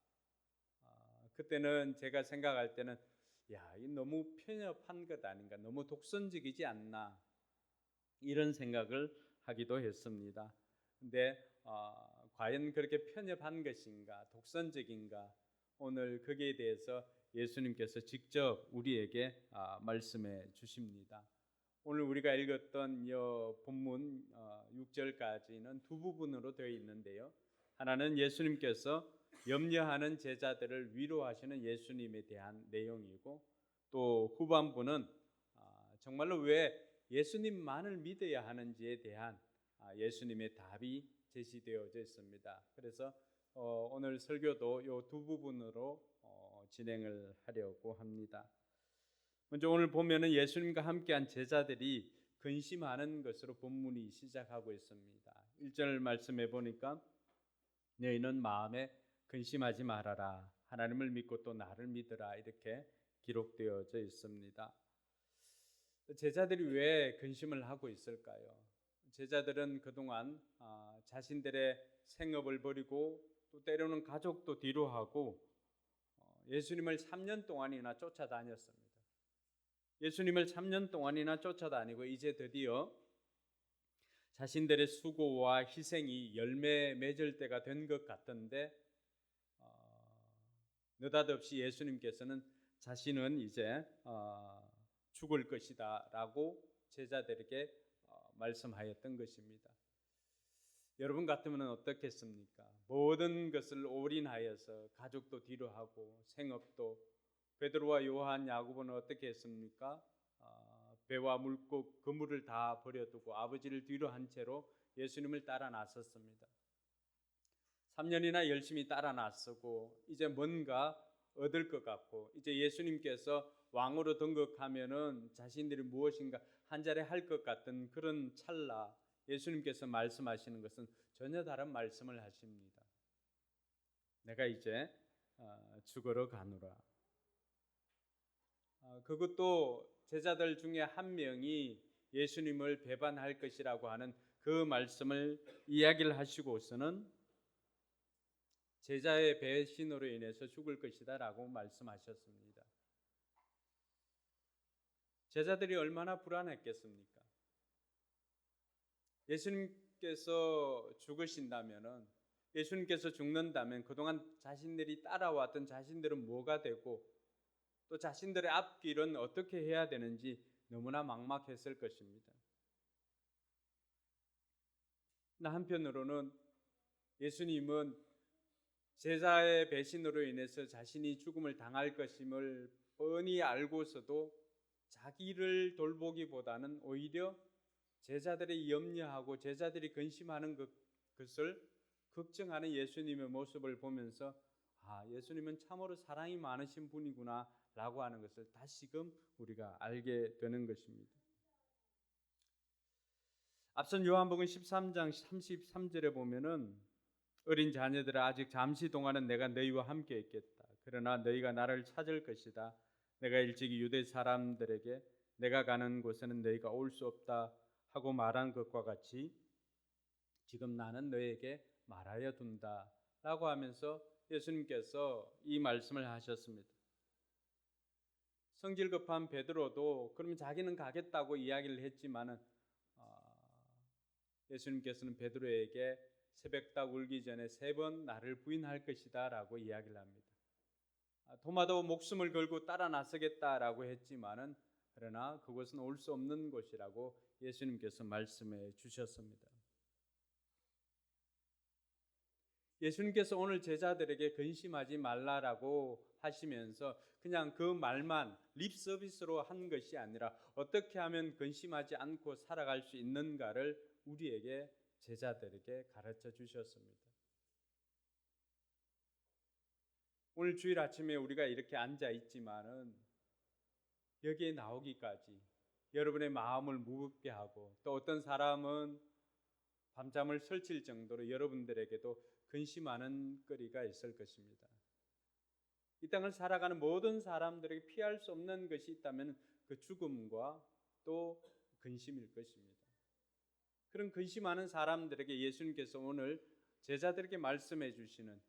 그때는 제가 생각할 때는 야, 이 너무 편협한 것 아닌가, 너무 독선적이지 않나 이런 생각을 하기도 했습니다. 근데 과연 그렇게 편협한 것인가, 독선적인가? 오늘 거기에 대해서 예수님께서 직접 우리에게 말씀해 주십니다. 오늘 우리가 읽었던 이 본문 6절까지는 두 부분으로 되어 있는데요. 하나는 예수님께서 염려하는 제자들을 위로하시는 예수님에 대한 내용이고 또 후반부는 정말로 왜 예수님만을 믿어야 하는지에 대한 예수님의 답이 제시되어져 있습니다. 그래서 오늘 설교도 이 두 부분으로 진행을 하려고 합니다. 먼저 오늘 보면은 예수님과 함께한 제자들이 근심하는 것으로 본문이 시작하고 있습니다. 1절 말씀해 보니까 너희는 마음에 근심하지 말아라. 하나님을 믿고 또 나를 믿으라. 이렇게 기록되어져 있습니다. 제자들이 왜 근심을 하고 있을까요? 제자들은 그동안 자신들의 생업을 버리고 또 때로는 가족도 뒤로 하고 예수님을 3년 동안이나 쫓아다녔습니다. 예수님을 3년 동안이나 쫓아다니고 이제 드디어 자신들의 수고와 희생이 열매 맺을 때가 된 것 같던데 느닷없이 예수님께서는 자신은 이제 죽을 것이다 라고 제자들에게 말씀하였던 것입니다. 여러분 같으면 어떻겠습니까? 모든 것을 올인하여서 가족도 뒤로 하고 생업도 베드로와 요한, 야고보는 어떻게 했습니까? 배와 물고 그물을 다 버려두고 아버지를 뒤로 한 채로 예수님을 따라 나섰습니다. 3년이나 열심히 따라 나서고 이제 뭔가 얻을 것 같고 이제 예수님께서 왕으로 등극하면은 자신들이 무엇인가 한 자리 할 것 같은 그런 찰나 예수님께서 말씀하시는 것은 전혀 다른 말씀을 하십니다. 내가 이제 죽으러 가노라. 그것도 제자들 중에 한 명이 예수님을 배반할 것이라고 하는 그 말씀을 이야기를 하시고서는 제자의 배신으로 인해서 죽을 것이다라고 말씀하셨습니다. 제자들이 얼마나 불안했겠습니까? 예수님께서 죽으신다면은, 예수님께서 죽는다면 그동안 자신들이 따라왔던 자신들은 뭐가 되고 또 자신들의 앞길은 어떻게 해야 되는지 너무나 막막했을 것입니다. 한편으로는 예수님은 제자의 배신으로 인해서 자신이 죽음을 당할 것임을 뻔히 알고서도 자기를 돌보기보다는 오히려 제자들이 염려하고 제자들이 근심하는 것을 걱정하는 예수님의 모습을 보면서 예수님은 참으로 사랑이 많으신 분이구나 라고 하는 것을 다시금 우리가 알게 되는 것입니다. 앞선 요한복음 13장 33절에 보면은 어린 자녀들아 아직 잠시 동안은 내가 너희와 함께 있겠다. 그러나 너희가 나를 찾을 것이다. 내가 일찍이 유대 사람들에게 내가 가는 곳에는 너희가 올 수 없다 하고 말한 것과 같이 지금 나는 너희에게 말하여 둔다 라고 하면서 예수님께서 이 말씀을 하셨습니다. 성질 급한 베드로도 그러면 자기는 가겠다고 이야기를 했지만은 예수님께서는 베드로에게 새벽닭 울기 전에 3번 나를 부인할 것이다 라고 이야기를 합니다. 도마도 목숨을 걸고 따라 나서겠다라고 했지만은 그러나 그것은 올 수 없는 곳이라고 예수님께서 말씀해 주셨습니다. 예수님께서 오늘 제자들에게 근심하지 말라라고 하시면서 그냥 그 말만 립 서비스로 한 것이 아니라 어떻게 하면 근심하지 않고 살아갈 수 있는가를 우리에게 제자들에게 가르쳐 주셨습니다. 오늘 주일 아침에 우리가 이렇게 앉아 있지만은 여기에 나오기까지 여러분의 마음을 무겁게 하고 또 어떤 사람은 밤잠을 설칠 정도로 여러분들에게도 근심하는 거리가 있을 것입니다. 이 땅을 살아가는 모든 사람들에게 피할 수 없는 것이 있다면 그 죽음과 또 근심일 것입니다. 그런 근심하는 사람들에게 예수님께서 오늘 제자들에게 말씀해 주시는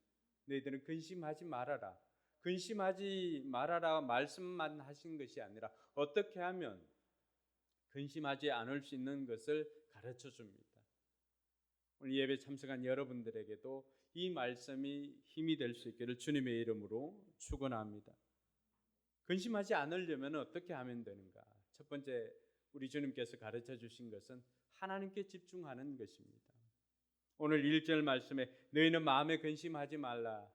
너희들은 근심하지 말아라. 근심하지 말아라 말씀만 하신 것이 아니라 어떻게 하면 근심하지 않을 수 있는 것을 가르쳐 줍니다. 오늘 예배 참석한 여러분들에게도 이 말씀이 힘이 될 수 있기를 주님의 이름으로 축원합니다. 근심하지 않으려면 어떻게 하면 되는가? 첫 번째 우리 주님께서 가르쳐 주신 것은 하나님께 집중하는 것입니다. 오늘 1절 말씀에 너희는 마음에 근심하지 말라.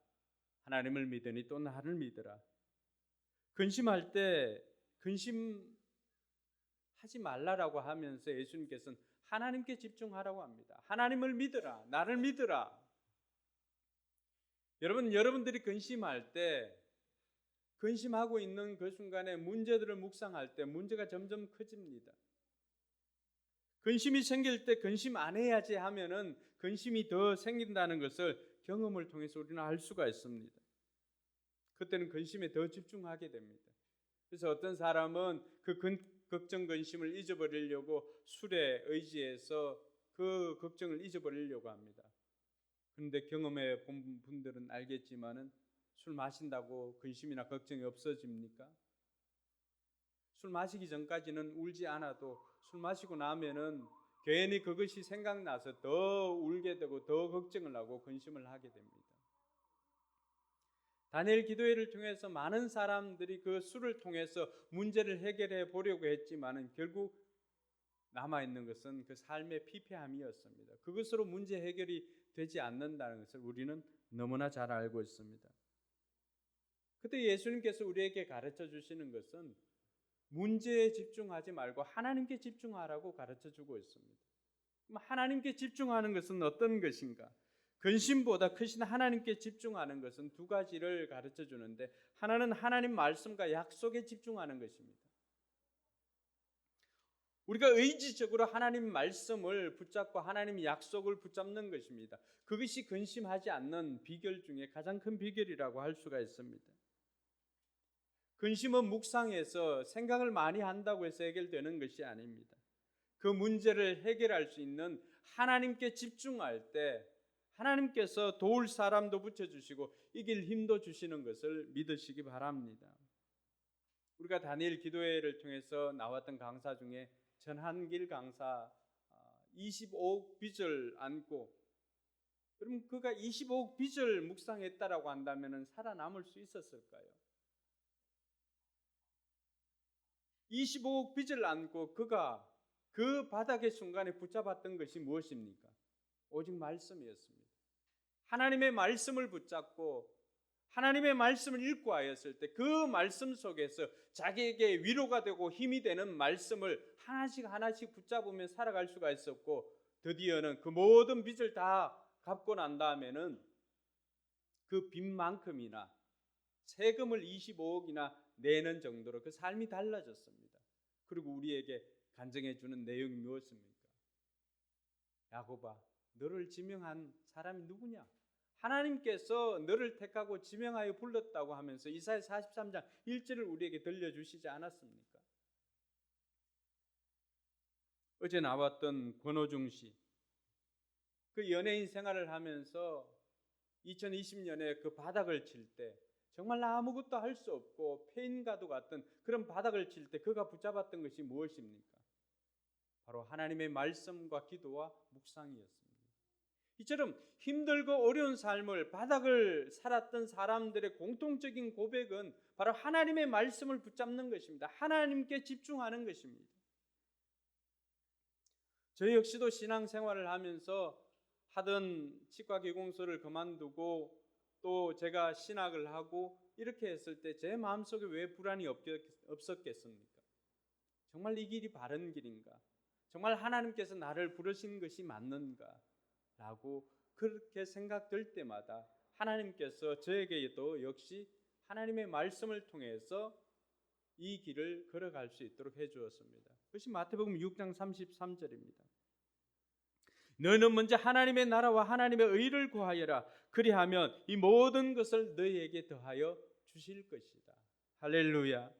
하나님을 믿으니 또 나를 믿으라. 근심할 때 근심하지 말라라고 하면서 예수님께서는 하나님께 집중하라고 합니다. 하나님을 믿으라. 나를 믿으라. 여러분들이 근심할 때 근심하고 있는 그 순간에 문제들을 묵상할 때 문제가 점점 커집니다. 근심이 생길 때 근심 안 해야지 하면은 근심이 더 생긴다는 것을 경험을 통해서 우리는 알 수가 있습니다. 그때는 근심에 더 집중하게 됩니다. 그래서 어떤 사람은 그 걱정 근심을 잊어버리려고 술에 의지해서 그 걱정을 잊어버리려고 합니다. 그런데 경험해 본 분들은 알겠지만은 술 마신다고 근심이나 걱정이 없어집니까? 술 마시기 전까지는 울지 않아도 술 마시고 나면은 괜히 그것이 생각나서 더 울게 되고 더 걱정을 하고 근심을 하게 됩니다. 다니엘 기도회를 통해서 많은 사람들이 그 술을 통해서 문제를 해결해 보려고 했지만은 결국 남아있는 것은 그 삶의 피폐함이었습니다. 그것으로 문제 해결이 되지 않는다는 것을 우리는 너무나 잘 알고 있습니다. 그때 예수님께서 우리에게 가르쳐 주시는 것은 문제에 집중하지 말고 하나님께 집중하라고 가르쳐 주고 있습니다. 그럼 하나님께 집중하는 것은 어떤 것인가? 근심보다 크신 하나님께 집중하는 것은 두 가지를 가르쳐 주는데 하나는 하나님 말씀과 약속에 집중하는 것입니다. 우리가 의지적으로 하나님 말씀을 붙잡고 하나님 약속을 붙잡는 것입니다. 그것이 근심하지 않는 비결 중에 가장 큰 비결이라고 할 수가 있습니다. 근심은 묵상해서 생각을 많이 한다고 해서 해결되는 것이 아닙니다. 그 문제를 해결할 수 있는 하나님께 집중할 때 하나님께서 도울 사람도 붙여주시고 이길 힘도 주시는 것을 믿으시기 바랍니다. 우리가 다니엘 기도회를 통해서 나왔던 강사 중에 전한길 강사 25억 빚을 안고, 그럼 그가 25억 빚을 묵상했다라고 한다면 살아남을 수 있었을까요? 25억 빚을 안고 그가 그 바닥의 순간에 붙잡았던 것이 무엇입니까? 오직 말씀이었습니다. 하나님의 말씀을 붙잡고 하나님의 말씀을 읽고 하였을 때 그 말씀 속에서 자기에게 위로가 되고 힘이 되는 말씀을 하나씩 하나씩 붙잡으며 살아갈 수가 있었고, 드디어는 그 모든 빚을 다 갚고 난 다음에는 그 빚만큼이나 세금을 25억이나 내는 정도로 그 삶이 달라졌습니다. 그리고 우리에게 간증해 주는 내용이 무엇입니까? 야곱아, 너를 지명한 사람이 누구냐? 하나님께서 너를 택하고 지명하여 불렀다고 하면서 이사야 43장 1절을 우리에게 들려주시지 않았습니까? 어제 나왔던 권호중 씨, 그 연예인 생활을 하면서 2020년에 그 바닥을 칠 때 정말 아무것도 할 수 없고 폐인과도 같은 그런 바닥을 칠 때 그가 붙잡았던 것이 무엇입니까? 바로 하나님의 말씀과 기도와 묵상이었습니다. 이처럼 힘들고 어려운 삶을 바닥을 살았던 사람들의 공통적인 고백은 바로 하나님의 말씀을 붙잡는 것입니다. 하나님께 집중하는 것입니다. 저 역시도 신앙생활을 하면서 하던 치과기공소를 그만두고 또 제가 신학을 하고 이렇게 했을 때 제 마음속에 왜 불안이 없었겠습니까? 정말 이 길이 바른 길인가? 정말 하나님께서 나를 부르신 것이 맞는가? 라고 그렇게 생각될 때마다 하나님께서 저에게도 역시 하나님의 말씀을 통해서 이 길을 걸어갈 수 있도록 해주었습니다. 그것이 마태복음 6장 33절입니다. 너는 먼저 하나님의 나라와 하나님의 의를 구하여라. 그리하면 이 모든 것을 너희에게 더하여 주실 것이다. 할렐루야.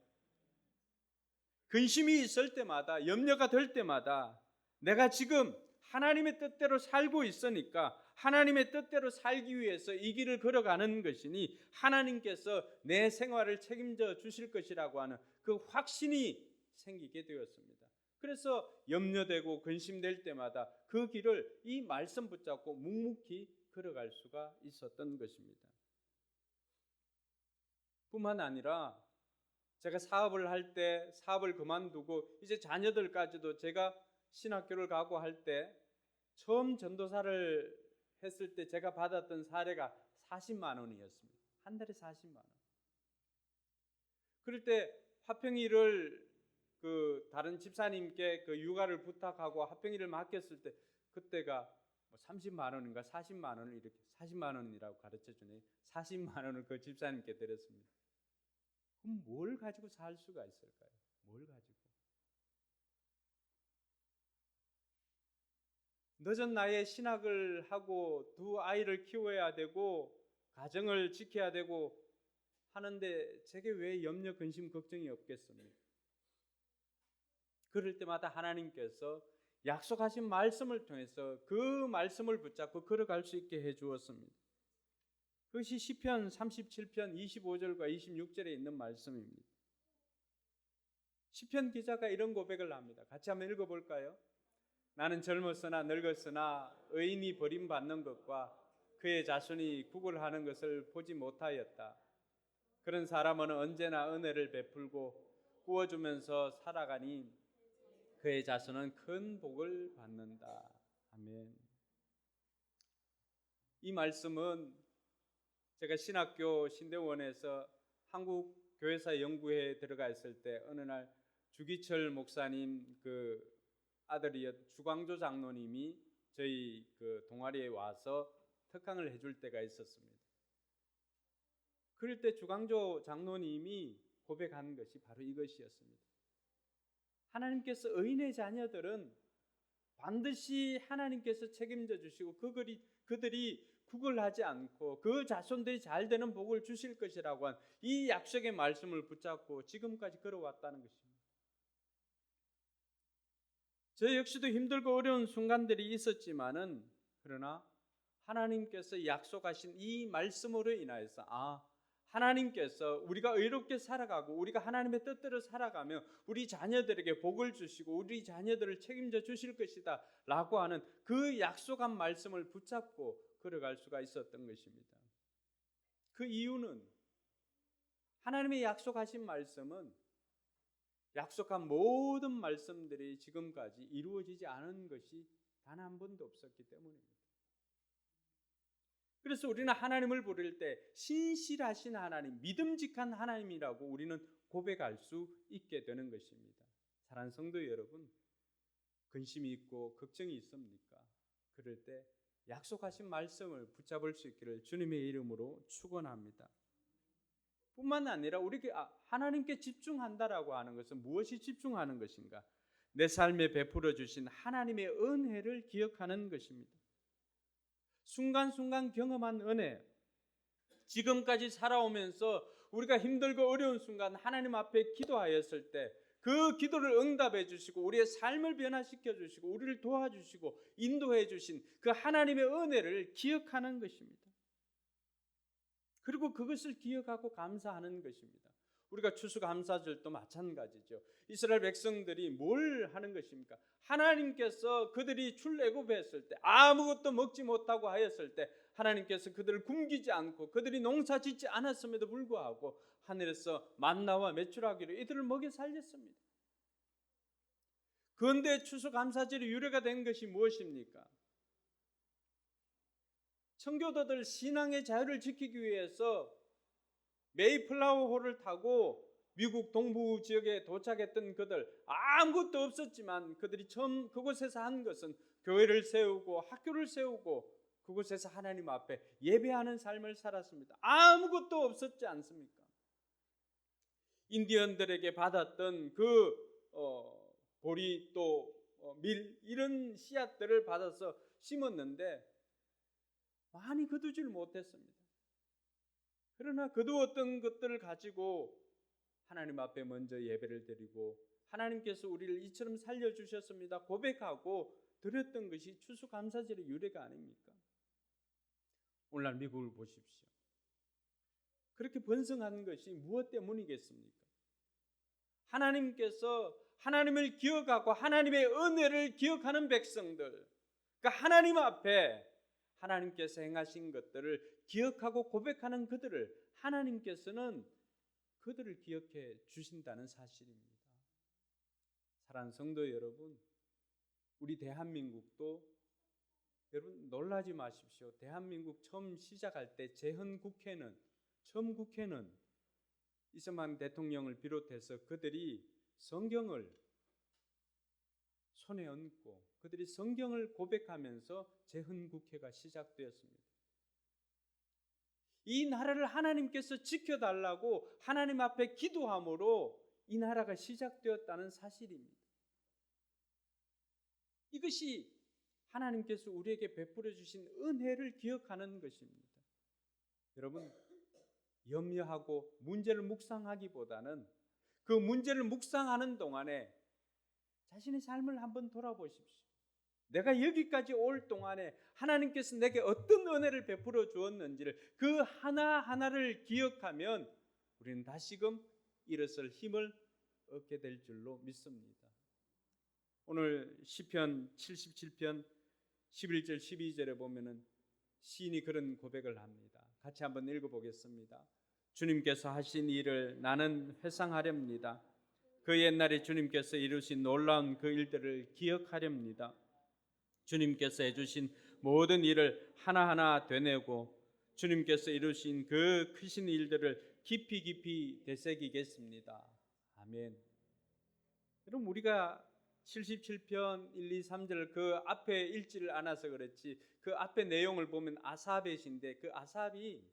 근심이 있을 때마다, 염려가 될 때마다 내가 지금 하나님의 뜻대로 살고 있으니까 하나님의 뜻대로 살기 위해서 이 길을 걸어가는 것이니 하나님께서 내 생활을 책임져 주실 것이라고 하는 그 확신이 생기게 되었습니다. 그래서 염려되고 근심될 때마다 그 길을 이 말씀 붙잡고 묵묵히 걸어갈 수가 있었던 것입니다. 뿐만 아니라 제가 사업을 할 때 사업을 그만두고 이제 자녀들까지도 제가 신학교를 가고 할 때 처음 전도사를 했을 때 제가 받았던 사례가 40만 원이었습니다. 한 달에 40만 원. 그럴 때 화평일을 그 다른 집사님께 그 육아를 부탁하고 화평일을 맡겼을 때 그때가 30만 원인가 40만 원을 이렇게 40만 원이라고 가르쳐 주네. 40만 원을 그 집사님께 드렸습니다. 그럼 뭘 가지고 살 수가 있을까요? 뭘 가지고? 늦은 나이에 신학을 하고 두 아이를 키워야 되고 가정을 지켜야 되고 하는데 제게 왜 염려, 근심, 걱정이 없겠습니까? 그럴 때마다 하나님께서 약속하신 말씀을 통해서 그 말씀을 붙잡고 걸어갈 수 있게 해주었습니다. 그것이 시편 37편 25절과 26절에 있는 말씀입니다. 시편 기자가 이런 고백을 합니다. 같이 한번 읽어볼까요? 나는 젊었으나 늙었으나 의인이 버림받는 것과 그의 자손이 구걸하는 것을 보지 못하였다. 그런 사람은 언제나 은혜를 베풀고 구워주면서 살아가니 그의 자손은 큰 복을 받는다. 아멘. 이 말씀은 제가 신학교 신대원에서 한국교회사 연구회에 들어가 있을 때 어느 날 주기철 목사님 그 아들이었 주광조 장로님이 저희 그 동아리에 와서 특강을 해줄 때가 있었습니다. 그럴 때 주광조 장로님이 고백한 것이 바로 이것이었습니다. 하나님께서 의인의 자녀들은 반드시 하나님께서 책임져 주시고 그들이 구걸하지 않고 그 자손들이 잘 되는 복을 주실 것이라고 한 이 약속의 말씀을 붙잡고 지금까지 걸어왔다는 것입니다. 저 역시도 힘들고 어려운 순간들이 있었지만은 그러나 하나님께서 약속하신 이 말씀으로 인하여서 하나님께서 우리가 의롭게 살아가고 우리가 하나님의 뜻대로 살아가며 우리 자녀들에게 복을 주시고 우리 자녀들을 책임져 주실 것이다 라고 하는 그 약속한 말씀을 붙잡고 걸어갈 수가 있었던 것입니다. 그 이유는 하나님의 약속하신 말씀은 약속한 모든 말씀들이 지금까지 이루어지지 않은 것이 단 한 번도 없었기 때문입니다. 그래서 우리는 하나님을 부를 때 신실하신 하나님, 믿음직한 하나님이라고 우리는 고백할 수 있게 되는 것입니다. 사랑하는 성도 여러분, 근심이 있고 걱정이 있습니까? 그럴 때 약속하신 말씀을 붙잡을 수 있기를 주님의 이름으로 축원합니다. 뿐만 아니라 우리가 하나님께 집중한다라고 하는 것은 무엇이 집중하는 것인가? 내 삶에 베풀어 주신 하나님의 은혜를 기억하는 것입니다. 순간순간 경험한 은혜, 지금까지 살아오면서 우리가 힘들고 어려운 순간 하나님 앞에 기도하였을 때 그 기도를 응답해 주시고 우리의 삶을 변화시켜 주시고 우리를 도와주시고 인도해 주신 그 하나님의 은혜를 기억하는 것입니다. 그리고 그것을 기억하고 감사하는 것입니다. 우리가 추수감사절도 마찬가지죠. 이스라엘 백성들이 뭘 하는 것입니까? 하나님께서 그들이 출애굽했을 때 아무것도 먹지 못하고 하였을 때 하나님께서 그들을 굶기지 않고 그들이 농사짓지 않았음에도 불구하고 하늘에서 만나와 메추라기로 이들을 먹여 살렸습니다. 그런데 추수감사절이 유래가 된 것이 무엇입니까? 청교도들 신앙의 자유를 지키기 위해서 메이플라워호를 타고 미국 동부 지역에 도착했던 그들, 아무것도 없었지만 그들이 처음 그곳에서 한 것은 교회를 세우고 학교를 세우고 그곳에서 하나님 앞에 예배하는 삶을 살았습니다. 아무것도 없었지 않습니까? 인디언들에게 받았던 보리 또 밀 이런 씨앗들을 받아서 심었는데 많이 거두질 못했습니다. 그러나 거두었던 것들을 가지고 하나님 앞에 먼저 예배를 드리고 하나님께서 우리를 이처럼 살려주셨습니다 고백하고 드렸던 것이 추수감사절의 유래가 아닙니까? 오늘날 미국을 보십시오. 그렇게 번성한 것이 무엇 때문이겠습니까? 하나님께서 하나님을 기억하고 하나님의 은혜를 기억하는 백성들, 그러니까 하나님 앞에 하나님께서 행하신 것들을 기억하고 고백하는 그들을 하나님께서는 그들을 기억해 주신다는 사실입니다. 사랑하는 성도 여러분, 우리 대한민국도 여러분 놀라지 마십시오. 대한민국 처음 시작할 때 처음 국회는 이승만 대통령을 비롯해서 그들이 성경을 손에 얹고 그들이 성경을 고백하면서 재헌국회가 시작되었습니다. 이 나라를 하나님께서 지켜달라고 하나님 앞에 기도함으로 이 나라가 시작되었다는 사실입니다. 이것이 하나님께서 우리에게 베풀어 주신 은혜를 기억하는 것입니다. 여러분, 염려하고 문제를 묵상하기보다는 그 문제를 묵상하는 동안에 자신의 삶을 한번 돌아보십시오. 내가 여기까지 올 동안에 하나님께서 내게 어떤 은혜를 베풀어 주었는지를 그 하나하나를 기억하면 우리는 다시금 일어설 힘을 얻게 될 줄로 믿습니다. 오늘 시편 77편 11절 12절에 보면은 시인이 그런 고백을 합니다. 같이 한번 읽어보겠습니다. 주님께서 하신 일을 나는 회상하렵니다. 그 옛날에 주님께서 이루신 놀라운 그 일들을 기억하렵니다. 주님께서 해주신 모든 일을 하나하나 되뇌고 주님께서 이루신 그 크신 일들을 깊이 되새기겠습니다. 아멘. 여러분, 우리가 77편 1, 2, 3절 그 앞에 읽지를 않아서 그렇지 그 앞에 내용을 보면 아삽의시인데 그 아삽이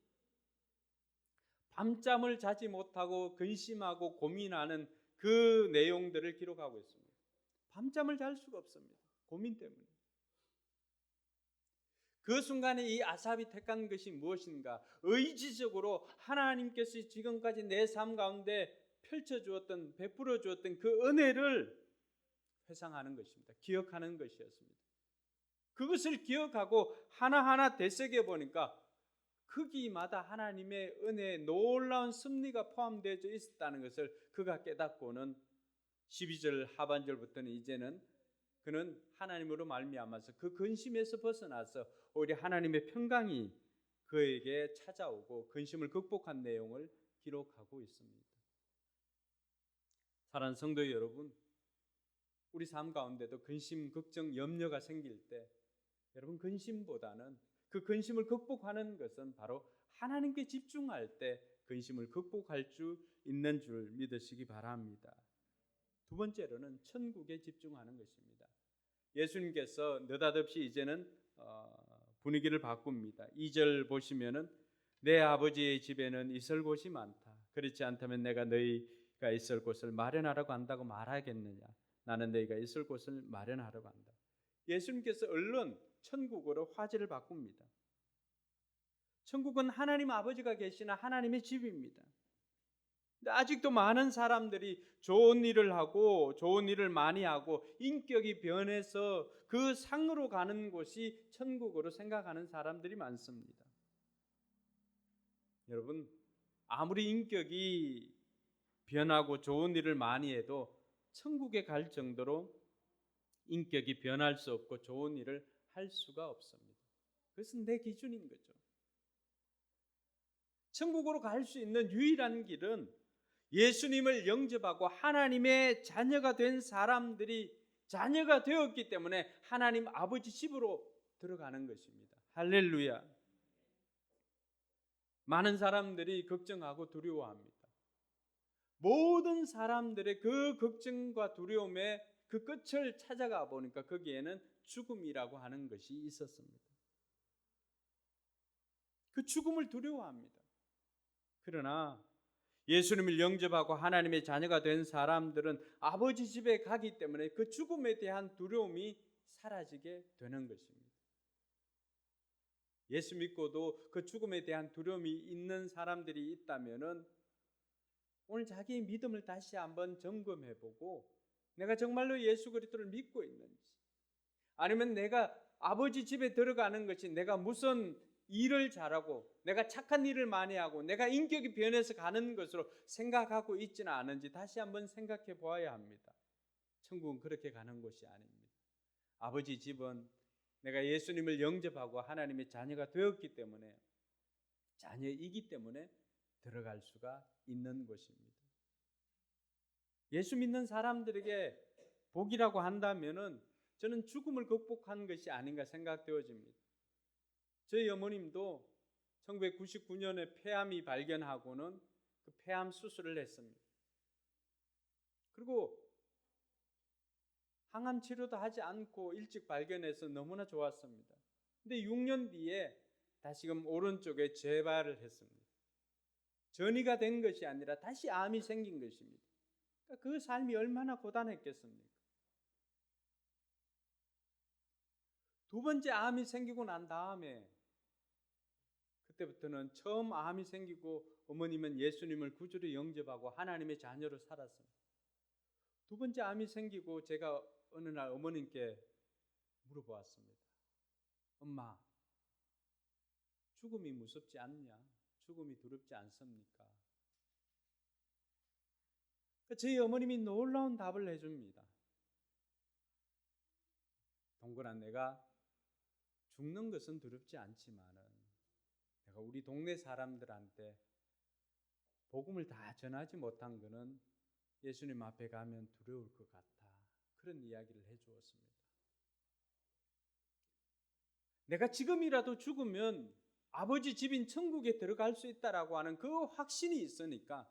밤잠을 자지 못하고 근심하고 고민하는 그 내용들을 기록하고 있습니다. 밤잠을 잘 수가 없습니다. 고민 때문에. 그 순간에 이 아삽이 택한 것이 무엇인가? 의지적으로 하나님께서 지금까지 내 삶 가운데 펼쳐주었던, 베풀어 주었던 그 은혜를 회상하는 것입니다. 기억하는 것이었습니다. 그것을 기억하고 하나하나 되새겨 보니까 크기마다 하나님의 은혜의 놀라운 섭리가 포함되어 있었다는 것을 그가 깨닫고는 12절 하반절부터는 이제는 그는 하나님으로 말미암아서 그 근심에서 벗어나서 오히려 하나님의 평강이 그에게 찾아오고 근심을 극복한 내용을 기록하고 있습니다. 사랑하는 성도 여러분, 우리 삶 가운데도 근심, 걱정, 염려가 생길 때 여러분 근심보다는 그 근심을 극복하는 것은 바로 하나님께 집중할 때 근심을 극복할 수 있는 줄 믿으시기 바랍니다. 두 번째로는 천국에 집중하는 것입니다. 예수님께서 느닷없이 이제는 분위기를 바꿉니다. 2절 보시면은 내 아버지의 집에는 있을 곳이 많다. 그렇지 않다면 내가 너희가 있을 곳을 마련하라고 한다고 말하겠느냐. 나는 너희가 있을 곳을 마련하라고 한다. 예수님께서 얼른 천국으로 화제를 바꿉니다. 천국은 하나님 아버지가 계시는 하나님의 집입니다. 근데 아직도 많은 사람들이 좋은 일을 하고 좋은 일을 많이 하고 인격이 변해서 그 상으로 가는 곳이 천국으로 생각하는 사람들이 많습니다. 여러분, 아무리 인격이 변하고 좋은 일을 많이 해도 천국에 갈 정도로 인격이 변할 수 없고 좋은 일을 할 수가 없습니다. 그것은 내 기준인 거죠. 천국으로 갈 수 있는 유일한 길은 예수님을 영접하고 하나님의 자녀가 된 사람들이 자녀가 되었기 때문에 하나님 아버지 집으로 들어가는 것입니다. 할렐루야. 많은 사람들이 걱정하고 두려워합니다. 모든 사람들의 그 걱정과 두려움의 그 끝을 찾아가 보니까 거기에는 죽음이라고 하는 것이 있었습니다. 그 죽음을 두려워합니다. 그러나 예수님을 영접하고 하나님의 자녀가 된 사람들은 아버지 집에 가기 때문에 그 죽음에 대한 두려움이 사라지게 되는 것입니다. 예수 믿고도 그 죽음에 대한 두려움이 있는 사람들이 있다면은 오늘 자기의 믿음을 다시 한번 점검해보고 내가 정말로 예수 그리스도를 믿고 있는지, 아니면 내가 아버지 집에 들어가는 것이 내가 무슨 일을 잘하고 내가 착한 일을 많이 하고 내가 인격이 변해서 가는 것으로 생각하고 있지는 않은지 다시 한번 생각해 보아야 합니다. 천국은 그렇게 가는 곳이 아닙니다. 아버지 집은 내가 예수님을 영접하고 하나님의 자녀가 되었기 때문에, 자녀이기 때문에 들어갈 수가 있는 곳입니다. 예수 믿는 사람들에게 복이라고 한다면은 저는 죽음을 극복한 것이 아닌가 생각되어집니다. 저희 어머님도 1999년에 폐암이 발견하고는 그 폐암 수술을 했습니다. 그리고 항암 치료도 하지 않고 일찍 발견해서 너무나 좋았습니다. 근데 6년 뒤에 다시금 오른쪽에 재발을 했습니다. 전이가 된 것이 아니라 다시 암이 생긴 것입니다. 그러니까 그 삶이 얼마나 고단했겠습니까? 두 번째 암이 생기고 난 다음에 그때부터는 처음 암이 생기고 어머님은 예수님을 구주로 영접하고 하나님의 자녀로 살았습니다. 두 번째 암이 생기고 제가 어느 날 어머님께 물어보았습니다. 엄마, 죽음이 무섭지 않냐? 죽음이 두렵지 않습니까? 저희 어머님이 놀라운 답을 해줍니다. 동그란 내가 죽는 것은 두렵지 않지만은 내가 우리 동네 사람들한테 복음을 다 전하지 못한 것은 예수님 앞에 가면 두려울 것 같다. 그런 이야기를 해주었습니다. 내가 지금이라도 죽으면 아버지 집인 천국에 들어갈 수 있다라고 하는 그 확신이 있으니까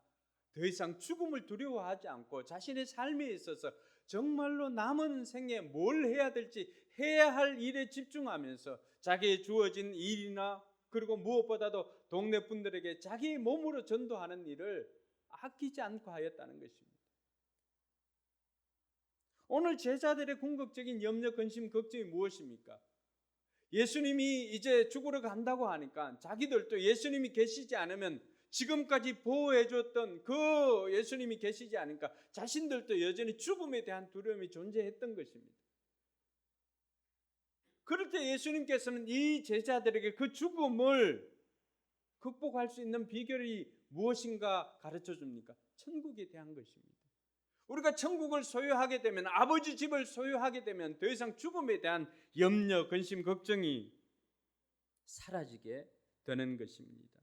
더 이상 죽음을 두려워하지 않고 자신의 삶에 있어서 정말로 남은 생에 뭘 해야 될지 해야 할 일에 집중하면서 자기의 주어진 일이나 그리고 무엇보다도 동네 분들에게 자기의 몸으로 전도하는 일을 아끼지 않고 하였다는 것입니다. 오늘 제자들의 궁극적인 염려, 근심, 걱정이 무엇입니까? 예수님이 이제 죽으러 간다고 하니까 자기들도 예수님이 계시지 않으면 지금까지 보호해 줬던 그 예수님이 계시지 않으니까 자신들도 여전히 죽음에 대한 두려움이 존재했던 것입니다. 그럴 때 예수님께서는 이 제자들에게 그 죽음을 극복할 수 있는 비결이 무엇인가 가르쳐 줍니까? 천국에 대한 것입니다. 우리가 천국을 소유하게 되면, 아버지 집을 소유하게 되면 더 이상 죽음에 대한 염려, 근심, 걱정이 사라지게 되는 것입니다.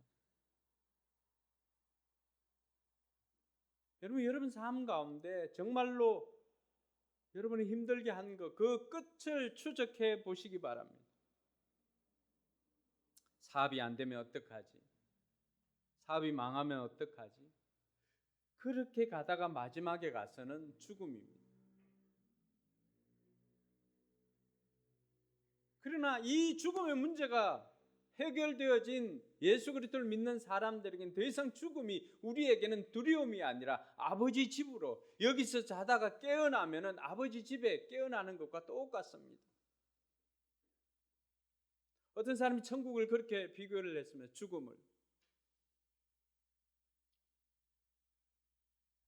여러분 삶 가운데 정말로 여러분이 힘들게 한 것, 그 끝을 추적해 보시기 바랍니다. 사업이 안 되면 어떡하지? 사업이 망하면 어떡하지? 그렇게 가다가 마지막에 가서는 죽음입니다. 그러나 이 죽음의 문제가 해결되어진 예수 그리스도를 믿는 사람들에게는 더 이상 죽음이 우리에게는 두려움이 아니라 아버지 집으로, 여기서 자다가 깨어나면은 아버지 집에 깨어나는 것과 똑같습니다. 어떤 사람이 천국을 그렇게 비교를 했으면, 죽음을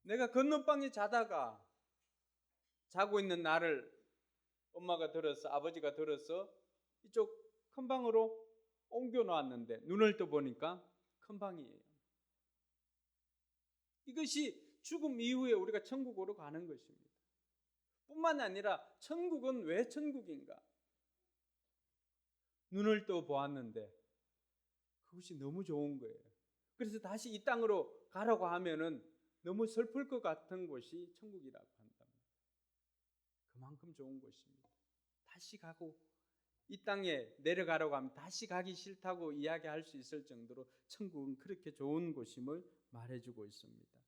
내가 건너방에 자다가 자고 있는 나를 엄마가 들어서, 아버지가 들어서 이쪽 큰 방으로 옮겨 놓았는데 눈을 떠 보니까 큰 방이에요. 이것이 죽음 이후에 우리가 천국으로 가는 것입니다. 뿐만 아니라 천국은 왜 천국인가? 눈을 떠 보았는데 그것이 너무 좋은 거예요. 그래서 다시 이 땅으로 가라고 하면은 너무 슬플 것 같은 곳이 천국이라고 한답니다. 그만큼 좋은 곳입니다. 다시 가고 이 땅에 내려가라고 하면 다시 가기 싫다고 이야기할 수 있을 정도로 천국은 그렇게 좋은 곳임을 말해주고 있습니다.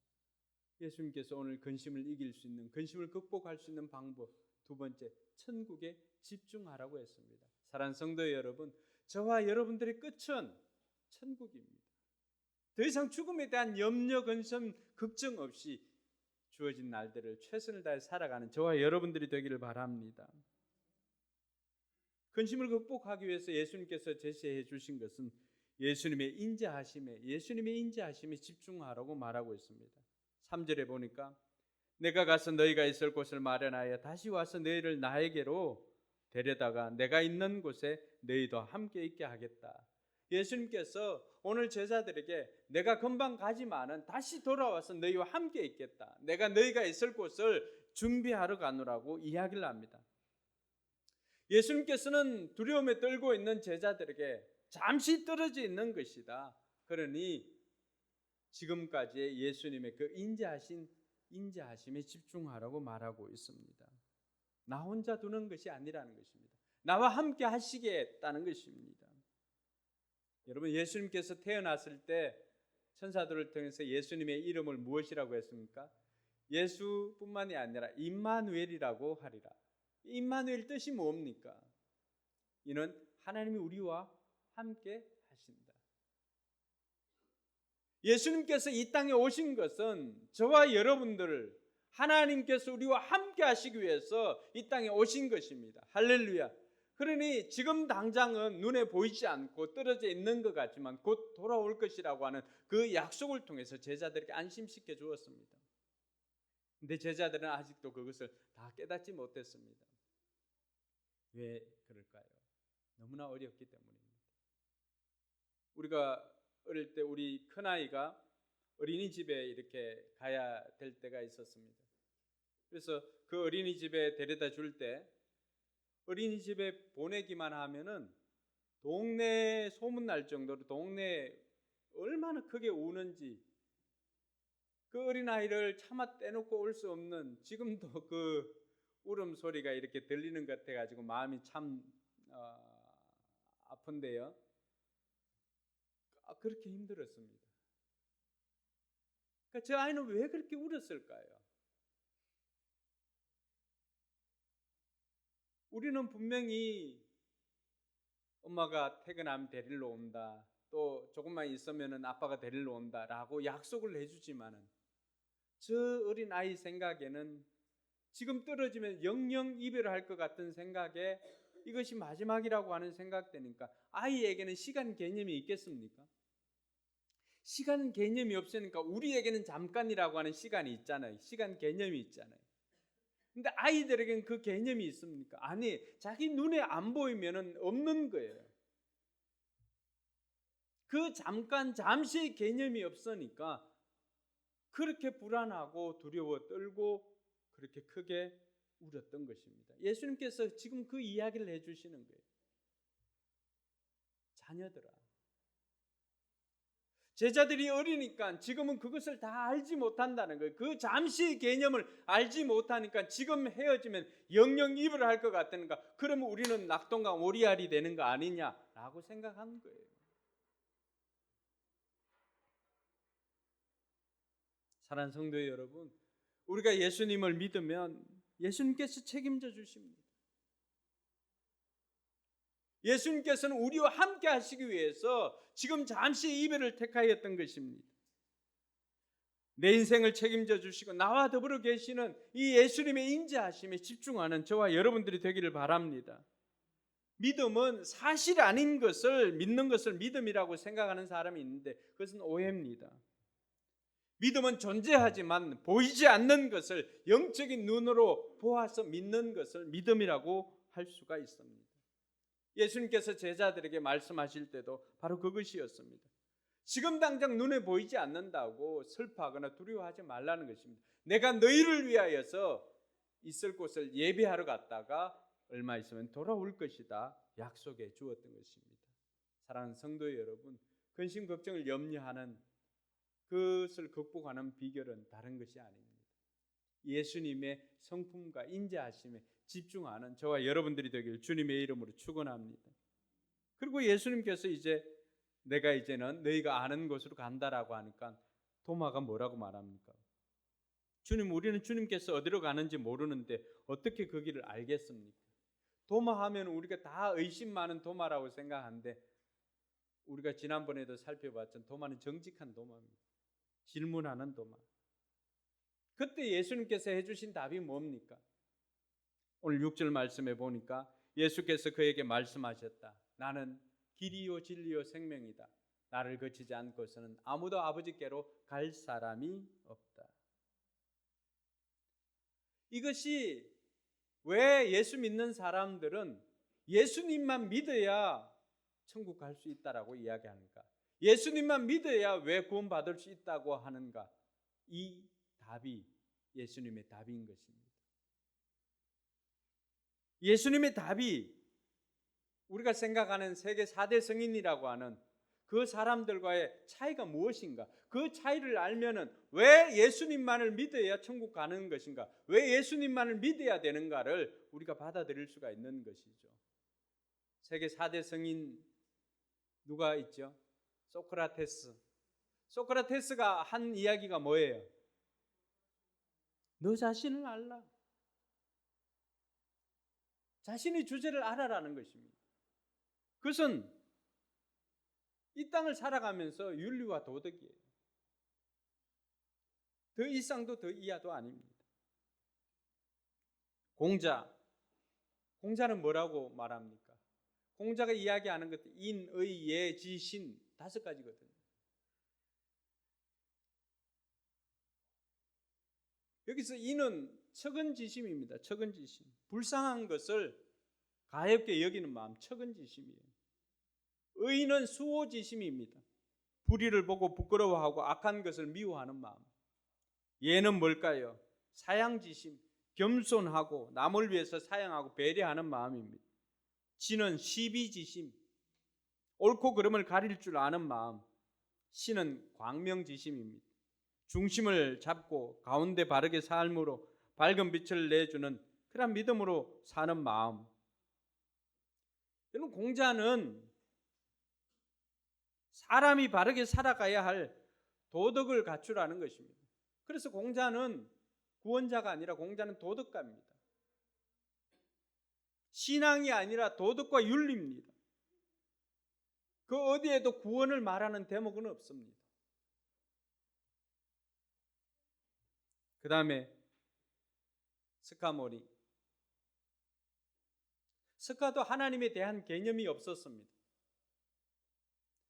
예수님께서 오늘 근심을 이길 수 있는, 근심을 극복할 수 있는 방법, 두 번째, 천국에 집중하라고 했습니다. 사랑하는 성도 여러분, 저와 여러분들의 끝은 천국입니다. 더 이상 죽음에 대한 염려, 근심, 걱정 없이 주어진 날들을 최선을 다해 살아가는 저와 여러분들이 되기를 바랍니다. 근심을 극복하기 위해서 예수님께서 제시해 주신 것은 예수님의 인자하심에 집중하라고 말하고 있습니다. 3절에 보니까 내가 가서 너희가 있을 곳을 마련하여 다시 와서 너희를 나에게로 데려다가 내가 있는 곳에 너희도 함께 있게 하겠다. 예수님께서 오늘 제자들에게 내가 금방 가지만은 다시 돌아와서 너희와 함께 있겠다. 내가 너희가 있을 곳을 준비하러 가노라고 이야기를 합니다. 예수님께서는 두려움에 떨고 있는 제자들에게 잠시 떨어져 있는 것이다. 그러니 지금까지의 예수님의 그 인자하심에 집중하라고 말하고 있습니다. 나 혼자 두는 것이 아니라는 것입니다. 나와 함께 하시겠다는 것입니다. 여러분, 예수님께서 태어났을 때 천사들을 통해서 예수님의 이름을 무엇이라고 했습니까? 예수뿐만이 아니라 임마누엘이라고 하리라. 임마누엘 뜻이 뭡니까? 이는 하나님이 우리와 함께 하신다. 예수님께서 이 땅에 오신 것은 저와 여러분들을 하나님께서 우리와 함께 하시기 위해서 이 땅에 오신 것입니다. 할렐루야. 그러니 지금 당장은 눈에 보이지 않고 떨어져 있는 것 같지만 곧 돌아올 것이라고 하는 그 약속을 통해서 제자들에게 안심시켜 주었습니다. 근데 제자들은 아직도 그것을 다 깨닫지 못했습니다. 왜 그럴까요? 너무나 어렸기 때문입니다. 우리가 어릴 때 우리 큰아이가 어린이집에 이렇게 가야 될 때가 있었습니다. 그래서 그 어린이집에 데려다 줄 때 어린이집에 보내기만 하면은 동네에 소문날 정도로 동네에 얼마나 크게 우는지, 그 어린아이를 차마 떼놓고 올 수 없는, 지금도 그 울음소리가 이렇게 들리는 것 같아가지고 마음이 참 아픈데요. 그렇게 힘들었습니다. 그러니까 저 아이는 왜 그렇게 울었을까요? 우리는 분명히 엄마가 퇴근하면 데리러 온다, 또 조금만 있으면 아빠가 데리러 온다라고 약속을 해주지만은 저 어린 아이 생각에는 지금 떨어지면 영영 이별할 것 같은 생각에 이것이 마지막이라고 하는 생각되니까 아이에게는 시간 개념이 있겠습니까? 시간 개념이 없으니까 우리에게는 잠깐이라고 하는 시간이 있잖아요. 시간 개념이 있잖아요. 근데 아이들에게는 그 개념이 있습니까? 아니, 자기 눈에 안 보이면은 없는 거예요. 그 잠깐 잠시의 개념이 없으니까 그렇게 불안하고 두려워 떨고 그렇게 크게 울었던 것입니다. 예수님께서 지금 그 이야기를 해주시는 거예요. 자녀들아, 제자들이 어리니까 지금은 그것을 다 알지 못한다는 거예요. 그 잠시의 개념을 알지 못하니까 지금 헤어지면 영영 이별을 할 것 같으니까 그러면 우리는 낙동강 오리알이 되는 거 아니냐라고 생각한 거예요. 사랑하는 성도 여러분, 우리가 예수님을 믿으면 예수님께서 책임져 주십니다. 예수님께서는 우리와 함께 하시기 위해서 지금 잠시 이별을 택하였던 것입니다. 내 인생을 책임져 주시고 나와 더불어 계시는 이 예수님의 인자하심에 집중하는 저와 여러분들이 되기를 바랍니다. 믿음은 사실 아닌 것을 믿는 것을 믿음이라고 생각하는 사람이 있는데 그것은 오해입니다. 믿음은 존재하지만 보이지 않는 것을 영적인 눈으로 보아서 믿는 것을 믿음이라고 할 수가 있습니다. 예수님께서 제자들에게 말씀하실 때도 바로 그것이었습니다. 지금 당장 눈에 보이지 않는다고 슬퍼하거나 두려워하지 말라는 것입니다. 내가 너희를 위하여서 있을 곳을 예배하러 갔다가 얼마 있으면 돌아올 것이다 약속해 주었던 것입니다. 사랑하는 성도 여러분, 근심 걱정을 염려하는 그것을 극복하는 비결은 다른 것이 아닙니다. 예수님의 성품과 인자하심에 집중하는 저와 여러분들이 되길 주님의 이름으로 축원합니다. 그리고 예수님께서 이제 내가 이제는 너희가 아는 곳으로 간다라고 하니까 도마가 뭐라고 말합니까? 주님, 우리는 주님께서 어디로 가는지 모르는데 어떻게 그 길을 알겠습니까? 도마하면 우리가 다 의심 많은 도마라고 생각하는데 우리가 지난번에도 살펴봤던 도마는 정직한 도마입니다. 질문하는 도마. 그때 예수님께서 해주신 답이 뭡니까? 오늘 6절 말씀에 보니까 예수께서 그에게 말씀하셨다. 나는 길이요 진리요 생명이다. 나를 거치지 않고서는 아무도 아버지께로 갈 사람이 없다. 이것이 왜 예수 믿는 사람들은 예수님만 믿어야 천국 갈 수 있다라고 이야기하는가? 예수님만 믿어야 왜 구원받을 수 있다고 하는가? 이 답이 예수님의 답인 것입니다. 예수님의 답이 우리가 생각하는 세계 4대 성인이라고 하는 그 사람들과의 차이가 무엇인가? 그 차이를 알면은 왜 예수님만을 믿어야 천국 가는 것인가? 왜 예수님만을 믿어야 되는가를 우리가 받아들일 수가 있는 것이죠. 세계 4대 성인 누가 있죠? 소크라테스. 소크라테스가 한 이야기가 뭐예요? 너 자신을 알라. 자신의 주제를 알아라는 것입니다. 그것은 이 땅을 살아가면서 윤리와 도덕이에요. 더 이상도 더 이하도 아닙니다. 공자는 뭐라고 말합니까? 공자가 이야기하는 것도 인, 의, 예, 지, 신 5가지거든요. 여기서 인은 척은지심입니다. 척은지심. 불쌍한 것을 가엾게 여기는 마음, 척은지심이에요. 의는 수호지심입니다. 불의를 보고 부끄러워하고 악한 것을 미워하는 마음. 예는 뭘까요? 사양지심, 겸손하고 남을 위해서 사양하고 배려하는 마음입니다. 지는 시비지심, 옳고 그름을 가릴 줄 아는 마음. 신은 광명지심입니다. 중심을 잡고 가운데 바르게 삶으로 밝은 빛을 내주는 그런 믿음으로 사는 마음. 여러분, 공자는 사람이 바르게 살아가야 할 도덕을 갖추라는 것입니다. 그래서 공자는 구원자가 아니라 공자는 도덕가입니다. 신앙이 아니라 도덕과 윤리입니다. 그 어디에도 구원을 말하는 대목은 없습니다. 그 다음에 스카모니. 스카도 하나님에 대한 개념이 없었습니다.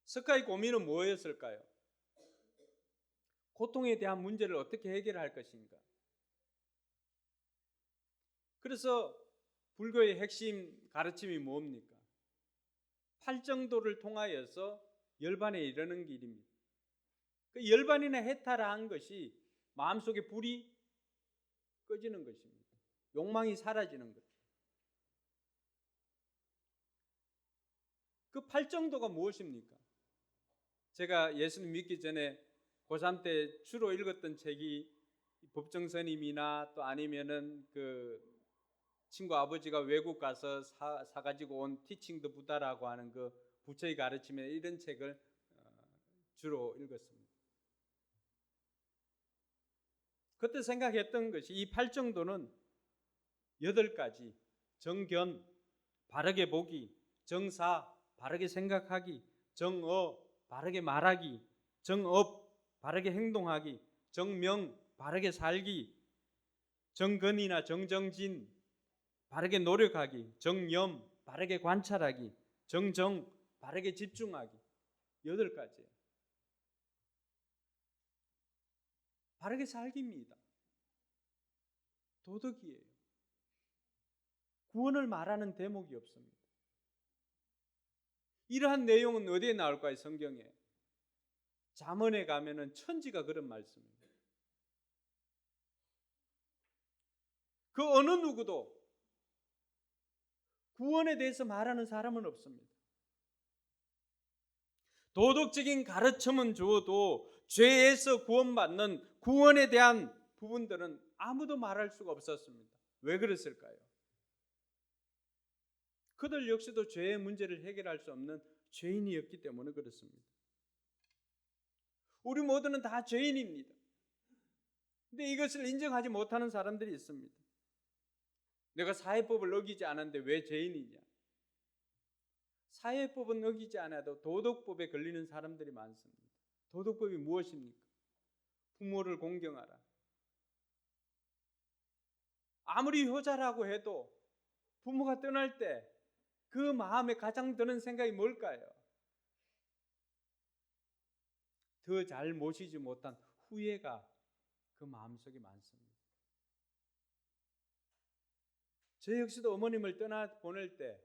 스카의 고민은 뭐였을까요? 고통에 대한 문제를 어떻게 해결할 것인가? 그래서 불교의 핵심 가르침이 뭡니까? 팔정도를 통하여서 열반에 이르는 길입니다. 그 열반이나 해탈한 것이 마음속에 불이 꺼지는 것입니다. 욕망이 사라지는 것. 그 팔정도가 무엇입니까? 제가 예수님 믿기 전에 고3 때 주로 읽었던 책이 법정스님이나 또 아니면은 그 친구 아버지가 외국 가서 사가지고 온 티칭 더 부다라고 하는 그 부처의 가르침에 이런 책을 주로 읽었습니다. 그때 생각했던 것이 이 팔정도는 8가지: 정견, 바르게 보기; 정사, 바르게 생각하기; 정어, 바르게 말하기; 정업, 바르게 행동하기; 정명, 바르게 살기; 정근이나 정정진, 바르게 노력하기; 정념, 바르게 관찰하기; 정정, 바르게 집중하기. 8가지예요. 바르게 살기입니다. 도덕이에요. 구원을 말하는 대목이 없습니다. 이러한 내용은 어디에 나올까요? 성경에. 잠언에 가면은 천지가 그런 말씀입니다. 그 어느 누구도 구원에 대해서 말하는 사람은 없습니다. 도덕적인 가르침은 주어도 죄에서 구원받는 구원에 대한 부분들은 아무도 말할 수가 없었습니다. 왜 그랬을까요? 그들 역시도 죄의 문제를 해결할 수 없는 죄인이었기 때문에 그렇습니다. 우리 모두는 다 죄인입니다. 근데 이것을 인정하지 못하는 사람들이 있습니다. 내가 사회법을 어기지 않았는데 왜 죄인이냐? 사회법은 어기지 않아도 도덕법에 걸리는 사람들이 많습니다. 도덕법이 무엇입니까? 부모를 공경하라. 아무리 효자라고 해도 부모가 떠날 때 그 마음에 가장 드는 생각이 뭘까요? 더 잘 모시지 못한 후회가 그 마음속에 많습니다. 저 역시도 어머님을 떠나보낼 때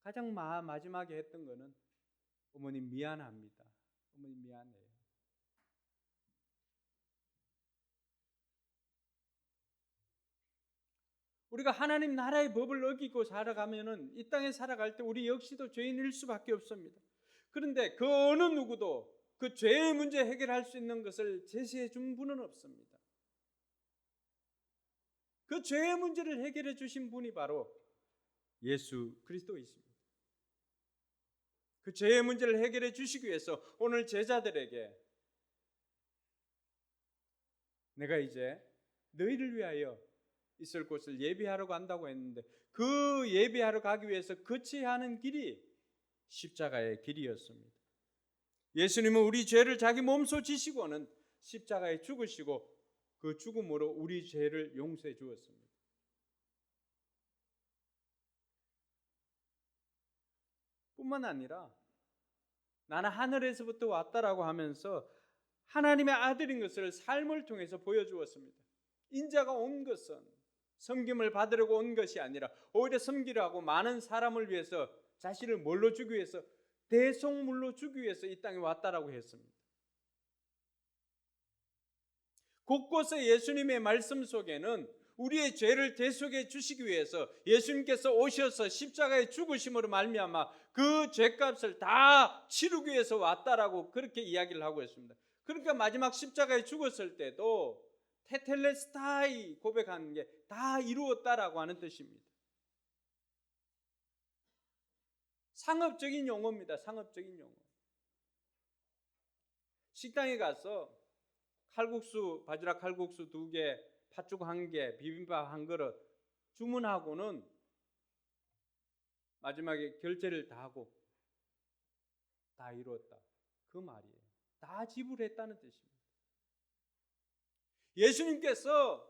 가장 마지막에 했던 거는 어머님 미안합니다. 어머님 미안해요. 우리가 하나님 나라의 법을 어기고 살아가면은 이 땅에 살아갈 때 우리 역시도 죄인일 수밖에 없습니다. 그런데 그 어느 누구도 그 죄의 문제 해결할 수 있는 것을 제시해 준 분은 없습니다. 그 죄의 문제를 해결해 주신 분이 바로 예수 그리스도이십니다. 그 죄의 문제를 해결해 주시기 위해서 오늘 제자들에게 내가 이제 너희를 위하여 있을 곳을 예비하러 간다고 했는데 그 예비하러 가기 위해서 거쳐야 하는 길이 십자가의 길이었습니다. 예수님은 우리 죄를 자기 몸소 지시고는 십자가에 죽으시고 그 죽음으로 우리 죄를 용서해 주었습니다. 뿐만 아니라 나는 하늘에서부터 왔다라고 하면서 하나님의 아들인 것을 삶을 통해서 보여주었습니다. 인자가 온 것은 섬김을 받으려고 온 것이 아니라 오히려 섬기려 하고 많은 사람을 위해서 자신을 뭘로 주기 위해서 대속물로 주기 위해서 이 땅에 왔다라고 했습니다. 곳곳에 예수님의 말씀 속에는 우리의 죄를 대속해 주시기 위해서 예수님께서 오셔서 십자가에 죽으심으로 말미암아 그 죄값을 다 치르기 위해서 왔다라고 그렇게 이야기를 하고 있습니다. 그러니까 마지막 십자가에 죽었을 때도 테텔레스타이 고백하는 게 다 이루었다라고 하는 뜻입니다. 상업적인 용어입니다. 상업적인 용어. 식당에 가서 칼국수, 바지락 칼국수 2개, 팥죽 1개, 비빔밥 1그릇 주문하고는 마지막에 결제를 다 하고 다 이루었다. 그 말이에요. 다 지불했다는 뜻입니다. 예수님께서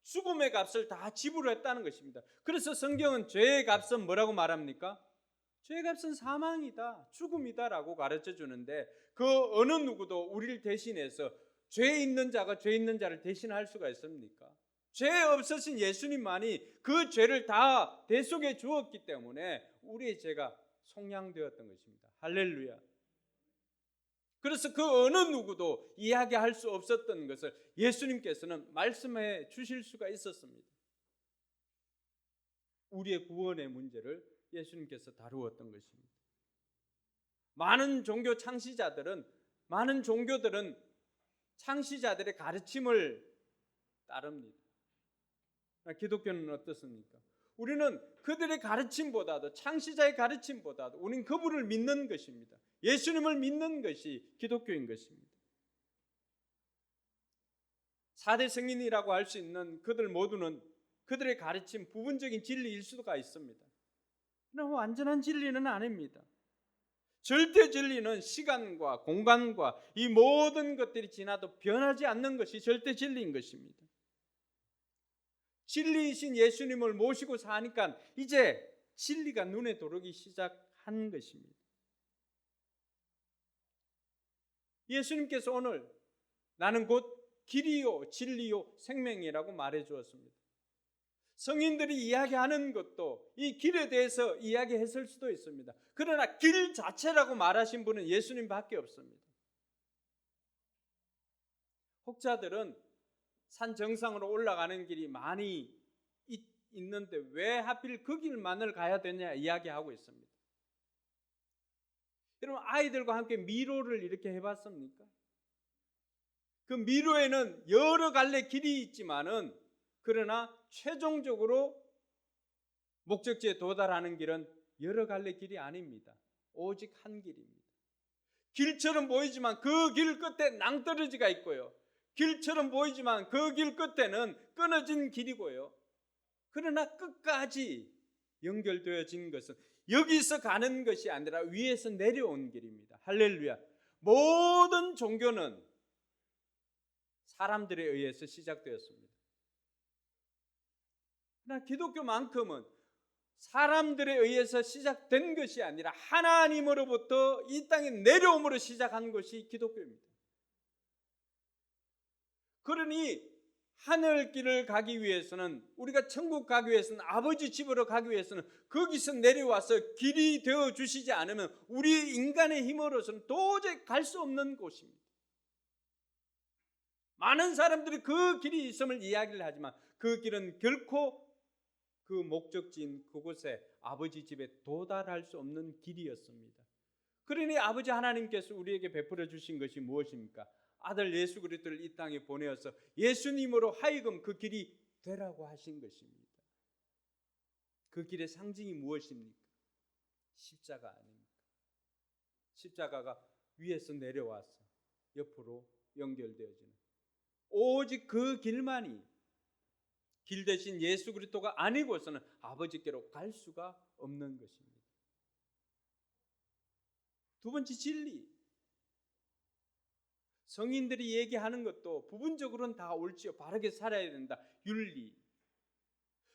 죽음의 값을 다 지불했다는 것입니다. 그래서 성경은 죄의 값은 뭐라고 말합니까? 죄의 값은 사망이다, 죽음이다라고 가르쳐 주는데 그 어느 누구도 우리를 대신해서 죄 있는 자가 죄 있는 자를 대신할 수가 있습니까? 죄 없으신 예수님만이 그 죄를 다 대속해 주었기 때문에 우리의 죄가 속량되었던 것입니다. 할렐루야. 그래서 그 어느 누구도 이야기할 수 없었던 것을 예수님께서는 말씀해 주실 수가 있었습니다. 우리의 구원의 문제를 예수님께서 다루었던 것입니다. 많은 종교들은 창시자들의 가르침을 따릅니다. 기독교는 어떻습니까? 우리는 그들의 가르침보다도, 창시자의 가르침보다도 우리는 그분을 믿는 것입니다. 예수님을 믿는 것이 기독교인 것입니다. 4대 성인이라고 할 수 있는 그들 모두는 그들의 가르침, 부분적인 진리일 수가 있습니다. 그러나 완전한 진리는 아닙니다. 절대 진리는 시간과 공간과 이 모든 것들이 지나도 변하지 않는 것이 절대 진리인 것입니다. 진리이신 예수님을 모시고 사니까 이제 진리가 눈에 들어오기 시작한 것입니다. 예수님께서 오늘 나는 곧 길이요 진리요 생명이라고 말해 주었습니다. 성인들이 이야기하는 것도 이 길에 대해서 이야기했을 수도 있습니다. 그러나 길 자체라고 말하신 분은 예수님밖에 없습니다. 혹자들은 산 정상으로 올라가는 길이 많이 있는데 왜 하필 그 길만을 가야 되냐 이야기하고 있습니다. 여러분, 아이들과 함께 미로를 이렇게 해봤습니까? 그 미로에는 여러 갈래 길이 있지만은 그러나 최종적으로 목적지에 도달하는 길은 여러 갈래 길이 아닙니다. 오직 한 길입니다. 길처럼 보이지만 그 길 끝에 낭떠러지가 있고요. 길처럼 보이지만 그 길 끝에는 끊어진 길이고요. 그러나 끝까지 연결되어진 것은 여기서 가는 것이 아니라 위에서 내려온 길입니다. 할렐루야. 모든 종교는 사람들에 의해서 시작되었습니다. 그러나 기독교만큼은 사람들에 의해서 시작된 것이 아니라 하나님으로부터 이 땅에 내려옴으로 시작한 것이 기독교입니다. 그러니 하늘길을 가기 위해서는, 우리가 천국 가기 위해서는, 아버지 집으로 가기 위해서는 거기서 내려와서 길이 되어 주시지 않으면 우리 인간의 힘으로서는 도저히 갈 수 없는 곳입니다. 많은 사람들이 그 길이 있음을 이야기를 하지만 그 길은 결코 그 목적지인 그곳에 아버지 집에 도달할 수 없는 길이었습니다. 그러니 아버지 하나님께서 우리에게 베풀어 주신 것이 무엇입니까? 아들 예수 그리스도를 이 땅에 보내어서 예수님으로 하여금 그 길이 되라고 하신 것입니다. 그 길의 상징이 무엇입니까? 십자가 아닙니까? 십자가가 위에서 내려와서 옆으로 연결되어지는, 오직 그 길만이 길 대신 예수 그리스도가 아니고서는 아버지께로 갈 수가 없는 것입니다. 두 번째, 진리. 성인들이 얘기하는 것도 부분적으로는 다 옳지요. 바르게 살아야 된다. 윤리.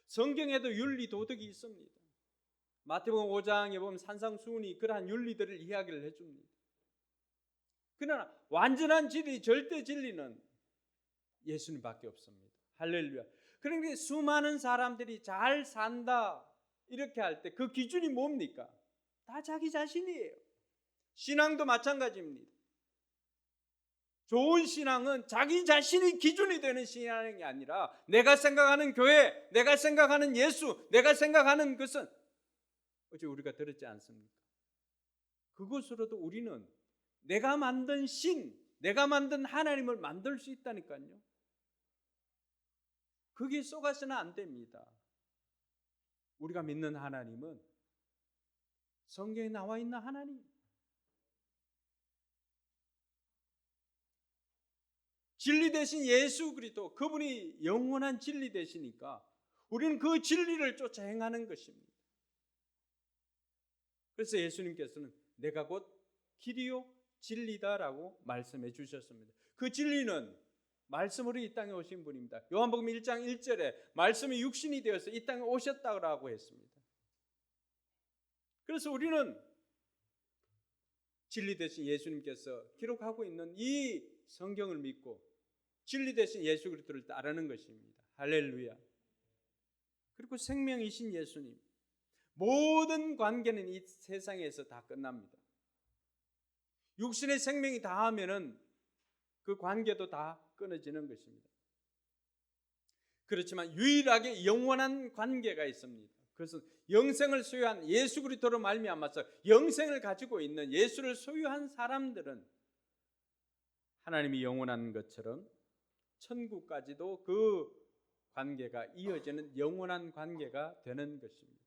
성경에도 윤리 도덕이 있습니다. 마태복음 5장에 보면 산상수훈이 그러한 윤리들을 이야기를 해줍니다. 그러나 완전한 진리, 절대 진리는 예수님밖에 없습니다. 할렐루야. 그러니까 수많은 사람들이 잘 산다 이렇게 할 때 그 기준이 뭡니까? 다 자기 자신이에요. 신앙도 마찬가지입니다. 좋은 신앙은 자기 자신이 기준이 되는 신앙이 아니라 내가 생각하는 교회, 내가 생각하는 예수, 내가 생각하는 것은, 어제 우리가 들었지 않습니까? 그것으로도 우리는 내가 만든 신, 내가 만든 하나님을 만들 수 있다니까요. 거기에 쏘가서는 안 됩니다. 우리가 믿는 하나님은 성경에 나와 있는 하나님, 진리 대신 예수 그리스도, 그분이 영원한 진리 되시니까 우리는 그 진리를 쫓아 행하는 것입니다. 그래서 예수님께서는 내가 곧 길이요 진리다라고 말씀해 주셨습니다. 그 진리는 말씀으로 이 땅에 오신 분입니다. 요한복음 1장 1절에 말씀이 육신이 되어서 이 땅에 오셨다고 했습니다. 그래서 우리는 진리 대신 예수님께서 기록하고 있는 이 성경을 믿고 진리 대신 예수 그리스도를 따르는 것입니다. 할렐루야. 그리고 생명이신 예수님. 모든 관계는 이 세상에서 다 끝납니다. 육신의 생명이 다하면은 그 관계도 다 끊어지는 것입니다. 그렇지만 유일하게 영원한 관계가 있습니다. 그것은 영생을 소유한 예수 그리스도로 말미암아서 영생을 가지고 있는 예수를 소유한 사람들은 하나님이 영원한 것처럼 천국까지도 그 관계가 이어지는 영원한 관계가 되는 것입니다.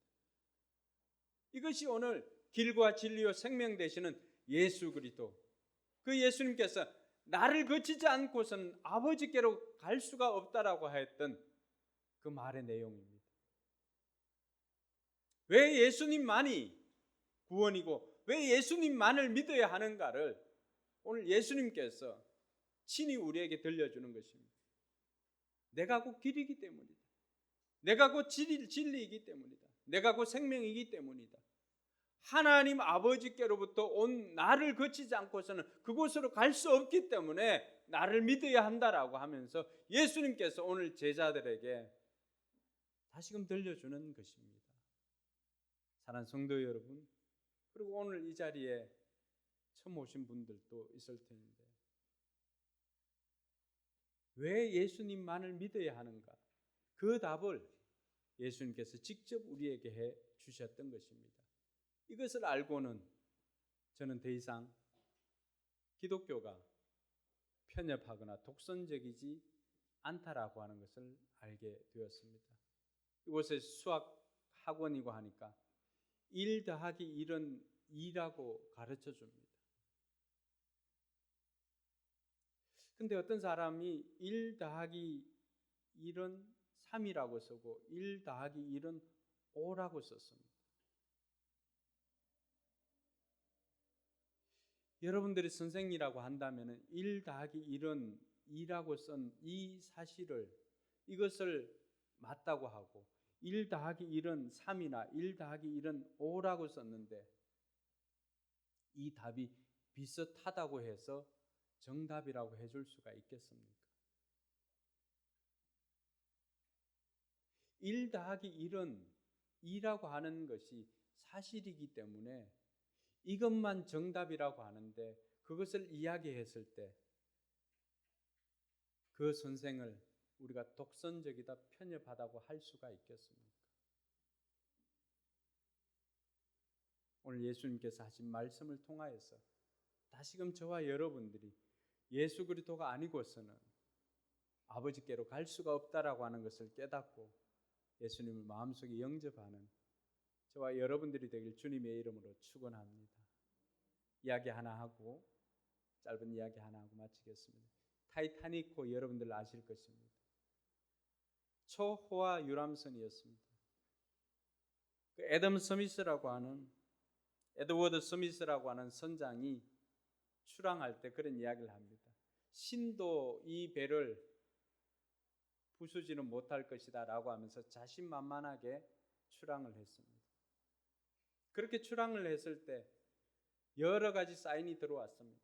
이것이 오늘 길과 진리요 생명 되시는 예수 그리스도, 그 예수님께서 나를 거치지 않고서는 아버지께로 갈 수가 없다라고 했던 그 말의 내용입니다. 왜 예수님만이 구원이고 왜 예수님만을 믿어야 하는가를 오늘 예수님께서 친히 우리에게 들려주는 것입니다. 내가 곧 길이기 때문이다. 내가 곧 진리이기 때문이다. 내가 곧 생명이기 때문이다. 하나님 아버지께로부터 온 나를 거치지 않고서는 그곳으로 갈 수 없기 때문에 나를 믿어야 한다라고 하면서 예수님께서 오늘 제자들에게 다시금 들려주는 것입니다. 사랑하는 성도 여러분, 그리고 오늘 이 자리에 처음 오신 분들도 있을 텐데 왜 예수님만을 믿어야 하는가? 그 답을 예수님께서 직접 우리에게 해 주셨던 것입니다. 이것을 알고는 저는 더 이상 기독교가 편협하거나 독선적이지 않다라고 하는 것을 알게 되었습니다. 이곳에 수학 학원이고 하니까 1 더하기 1은 2라고 가르쳐 줍니다. 근데 어떤 사람이 1 더하기 1은 3이라고 쓰고 1 더하기 1은 5라고 썼습니다. 여러분들이 선생이라고 한다면 1 더하기 1은 2라고 쓴 이 사실을 이것을 맞다고 하고 1 더하기 1은 3이나 1 더하기 1은 5라고 썼는데 이 답이 비슷하다고 해서 정답이라고 해줄 수가 있겠습니까? 1 더하기 1은 2라고 하는 것이 사실이기 때문에 이것만 정답이라고 하는데 그것을 이야기했을 때 그 선생을 우리가 독선적이다, 편협하다고 할 수가 있겠습니까? 오늘 예수님께서 하신 말씀을 통하여서 다시금 저와 여러분들이 예수 그리스도가 아니고서는 아버지께로 갈 수가 없다라고 하는 것을 깨닫고 예수님을 마음속에 영접하는 저와 여러분들이 되길 주님의 이름으로 축원합니다. 이야기 하나 하고 짧은 이야기 하나 하고 마치겠습니다. 타이타닉호 여러분들 아실 것입니다. 초호화 유람선이었습니다. 그 에드워드 스미스라고 하는 선장이 출항할 때 그런 이야기를 합니다. 신도 이 배를 부수지는 못할 것이다 라고 하면서 자신만만하게 출항을 했습니다. 그렇게 출항을 했을 때 여러 가지 사인이 들어왔습니다.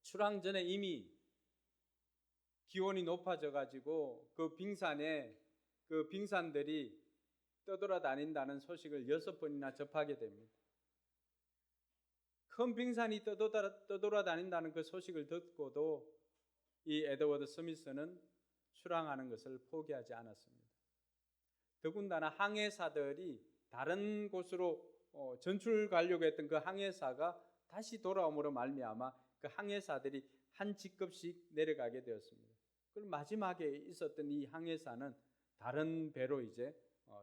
출항 전에 이미 기온이 높아져 가지고 그 빙산에 그 빙산들이 떠돌아다닌다는 소식을 6번이나 접하게 됩니다. 큰 빙산이 떠돌아다닌다는 그 소식을 듣고도 이 에드워드 스미스는 출항하는 것을 포기하지 않았습니다. 더군다나 항해사들이 다른 곳으로 전출 가려고 했던 그 항해사가 다시 돌아옴으로 말미암아 그 항해사들이 한 직급씩 내려가게 되었습니다. 그럼 마지막에 있었던 이 항해사는 다른 배로 이제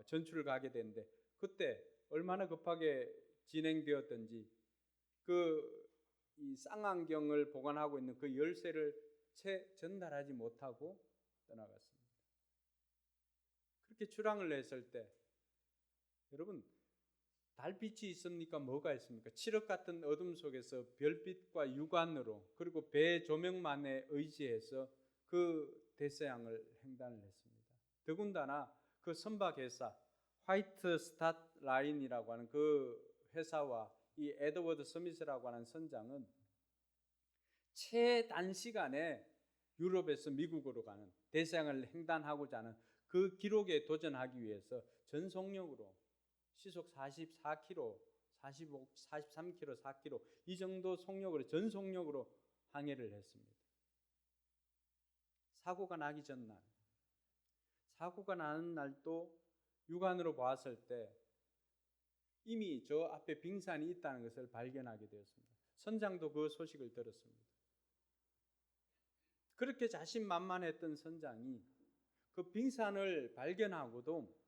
전출을 가게 되는데 그때 얼마나 급하게 진행되었던지 이 쌍안경을 보관하고 있는 그 열쇠를 채 전달하지 못하고 떠나갔습니다. 그렇게 출항을 했을 때 여러분 달빛이 있습니까? 뭐가 있습니까? 칠흑 같은 어둠 속에서 별빛과 육안으로 그리고 배 조명만에 의지해서 그 대서양을 횡단을 했습니다. 더군다나 그 선박 회사 화이트 스타 라인이라고 하는 그 회사와 이 에드워드 스미스라고 하는 선장은 최단시간에 유럽에서 미국으로 가는 대서양을 횡단하고자 하는 그 기록에 도전하기 위해서 전속력으로 시속 44km, 45, 43km, 4km 이 정도 속력으로 전속력으로 항해를 했습니다. 사고가 나기 전날, 사고가 나는 날도 육안으로 보았을 때 이미 저 앞에 빙산이 있다는 것을 발견하게 되었습니다. 선장도 그 소식을 들었습니다. 그렇게 자신만만했던 선장이 그 빙산을 발견하고도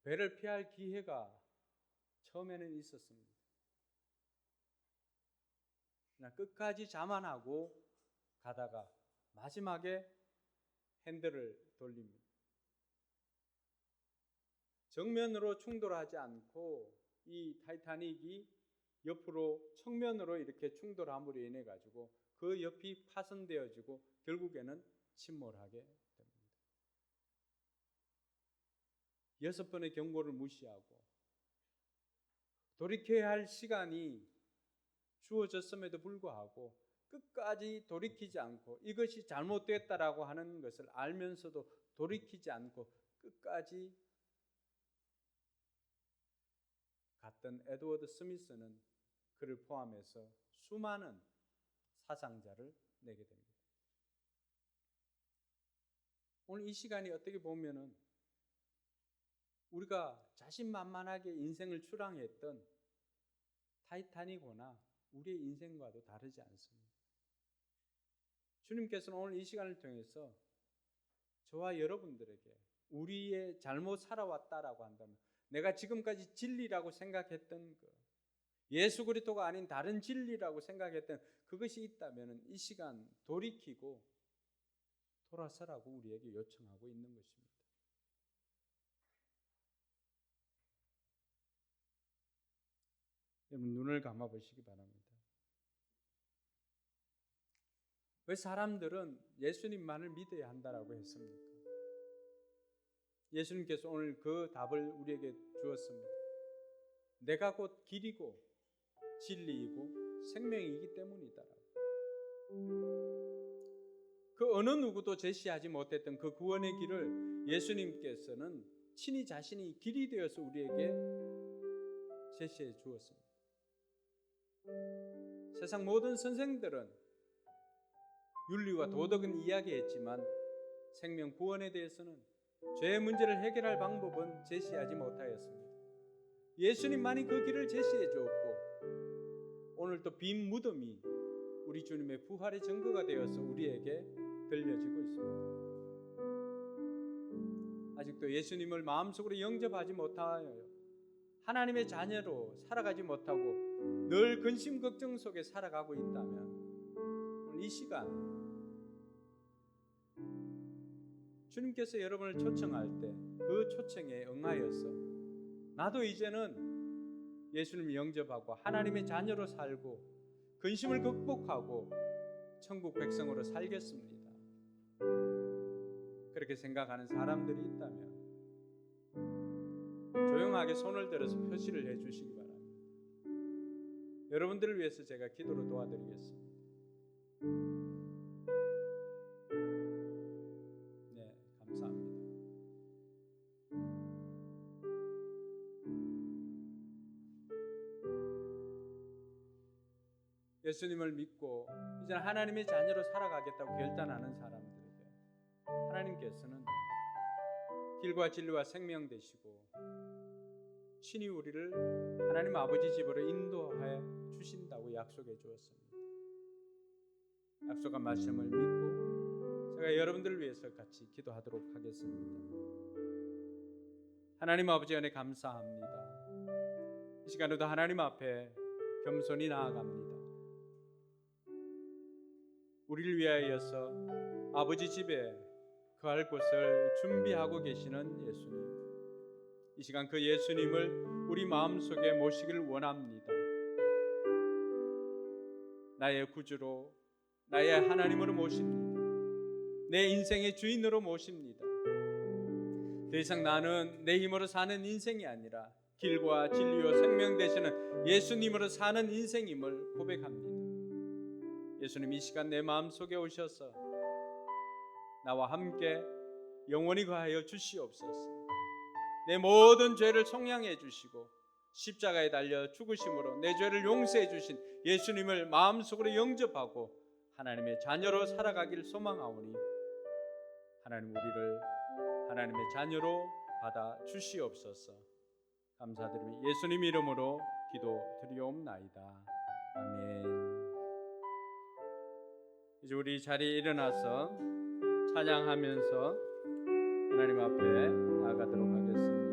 배를 피할 기회가 처음에는 있었습니다. 그러나 끝까지 자만하고 가다가 마지막에 핸들을 돌립니다. 정면으로 충돌하지 않고 이 타이타닉이 옆으로 측면으로 이렇게 충돌함으로 인해 가지고 그 옆이 파손되어지고 결국에는 침몰하게 됩니다. 6번의 경고를 무시하고 돌이켜야 할 시간이 주어졌음에도 불구하고 끝까지 돌이키지 않고 이것이 잘못됐다라고 하는 것을 알면서도 돌이키지 않고 끝까지 갔던 에드워드 스미스는 그를 포함해서 수많은 사상자를 내게 됩니다. 오늘 이 시간이 어떻게 보면은 우리가 자신만만하게 인생을 추랑했던 타이타닉호나 우리의 인생과도 다르지 않습니다. 주님께서는 오늘 이 시간을 통해서 저와 여러분들에게 우리의 잘못 살아왔다라고 한다면 내가 지금까지 진리라고 생각했던 것, 예수 그리스도가 아닌 다른 진리라고 생각했던 그것이 있다면 이 시간 돌이키고 돌아서라고 우리에게 요청하고 있는 것입니다. 여러분 눈을 감아 보시기 바랍니다. 왜 사람들은 예수님만을 믿어야 한다라고 했습니까? 예수님께서 오늘 그 답을 우리에게 주었습니다. 내가 곧 길이고 진리이고 생명이기 때문이다라고. 그 어느 누구도 제시하지 못했던 그 구원의 길을 예수님께서는 친히 자신이 길이 되어서 우리에게 제시해 주었습니다. 세상 모든 선생들은 윤리와 도덕은 이야기했지만 생명 구원에 대해서는 죄의 문제를 해결할 방법은 제시하지 못하였습니다. 예수님만이 그 길을 제시해 주었고 오늘 또 빈 무덤이 우리 주님의 부활의 증거가 되어서 우리에게 들려지고 있습니다. 아직도 예수님을 마음속으로 영접하지 못하여 하나님의 자녀로 살아가지 못하고 늘 근심 걱정 속에 살아가고 있다면 오늘 이 시간 주님께서 여러분을 초청할 때 그 초청에 응하여서 나도 이제는 예수님을 영접하고 하나님의 자녀로 살고 근심을 극복하고 천국 백성으로 살겠습니다. 그렇게 생각하는 사람들이 있다면 조용하게 손을 들어서 표시를 해주시기 바랍니다. 여러분들을 위해서 제가 기도로 도와드리겠습니다. 네, 감사합니다. 예수님을 믿고 이제 하나님의 자녀로 살아가겠다고 결단하는 사람들에게 하나님께서는 길과 진리와 생명 되시고 친히 우리를 하나님 아버지 집으로 인도해 주신다고 약속해 주었습니다. 약속한 말씀을 믿고 제가 여러분들을 위해서 같이 기도하도록 하겠습니다. 하나님 아버지 은혜 감사합니다. 이 시간에도 하나님 앞에 겸손히 나아갑니다. 우리를 위하여서 아버지 집에 거할 곳을 준비하고 계시는 예수님, 이 시간 그 예수님을 우리 마음속에 모시기를 원합니다. 나의 구주로, 나의 하나님으로 모십니다. 내 인생의 주인으로 모십니다. 더 이상 나는 내 힘으로 사는 인생이 아니라 길과 진리요 생명 되시는 예수님으로 사는 인생임을 고백합니다. 예수님 이 시간 내 마음속에 오셔서 나와 함께 영원히 거하여 주시옵소서. 내 모든 죄를 속량해 주시고 십자가에 달려 죽으심으로 내 죄를 용서해 주신 예수님을 마음속으로 영접하고 하나님의 자녀로 살아가길 소망하오니 하나님 우리를 하나님의 자녀로 받아 주시옵소서. 감사드리며 예수님 이름으로 기도드리옵나이다. 아멘. 이제 우리 자리에 일어나서 찬양하면서 하나님 앞에 나아가도록 하겠습니다.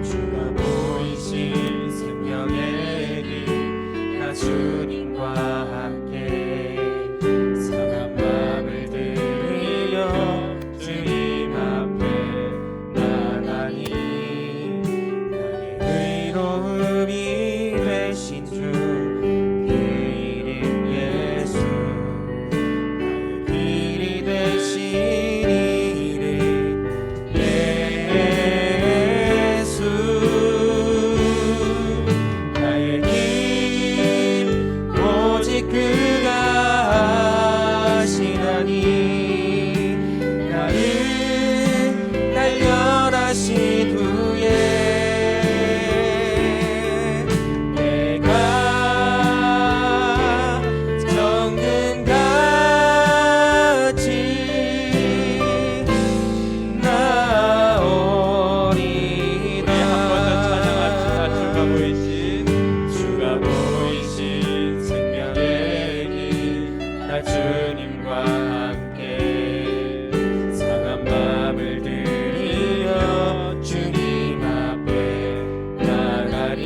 주가 보이신 생명의 길, 나 주님과 함께 상한 마음을 들이며 주님 앞에 나가니 나의 의로움이 되신 주 그 이름 예수, 나의 길이 되신 이름 예수, 나의 길 오직 그가 하시나니 나를 단련하신 후에 내가 정금같이 나오리라. 한 번 더 찬양합시다. 주가 보이신 주가 보이신 생명의 길, 나 주님과 함께 상한 마음을 들이며 주님 앞에 나가리.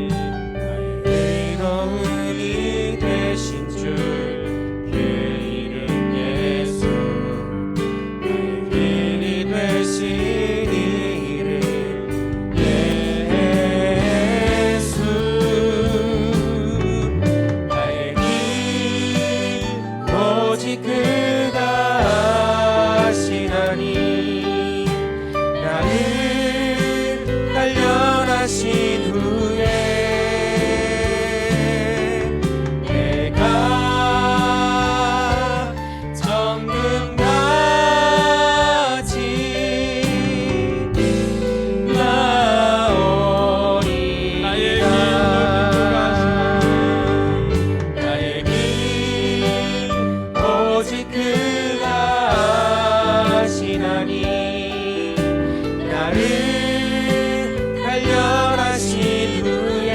나의 의로움이 되신 주 그 이름 예수, 나의 길이 되신 이름 예수, 나의 길 오직 그가 하시나니 나를 단련하신 후에 내가 정금같이 나오리라. 나의 길 오직 그가 하시나니 나를 단련하신 후에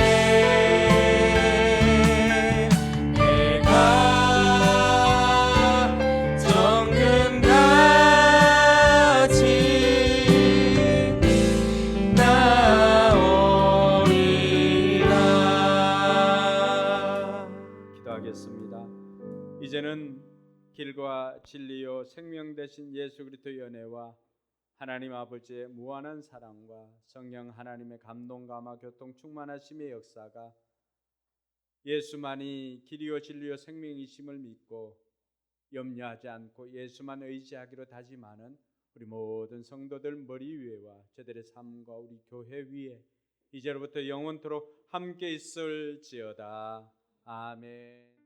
내가 정금같이 나오리라. 기도하겠습니다. 이제는 길과 진리요 생명 되신 예수 그리스도의 은혜와 하나님 아버지의 무한한 사랑과 성령 하나님의 감동 감화 교통 충만하심의 역사가 예수만이 길이요 진리요 생명이심을 믿고 염려하지 않고 예수만 의지하기로 다짐하는 우리 모든 성도들 머리 위에와 저들의 삶과 우리 교회 위에 이제로부터 영원토록 함께 있을지어다. 아멘.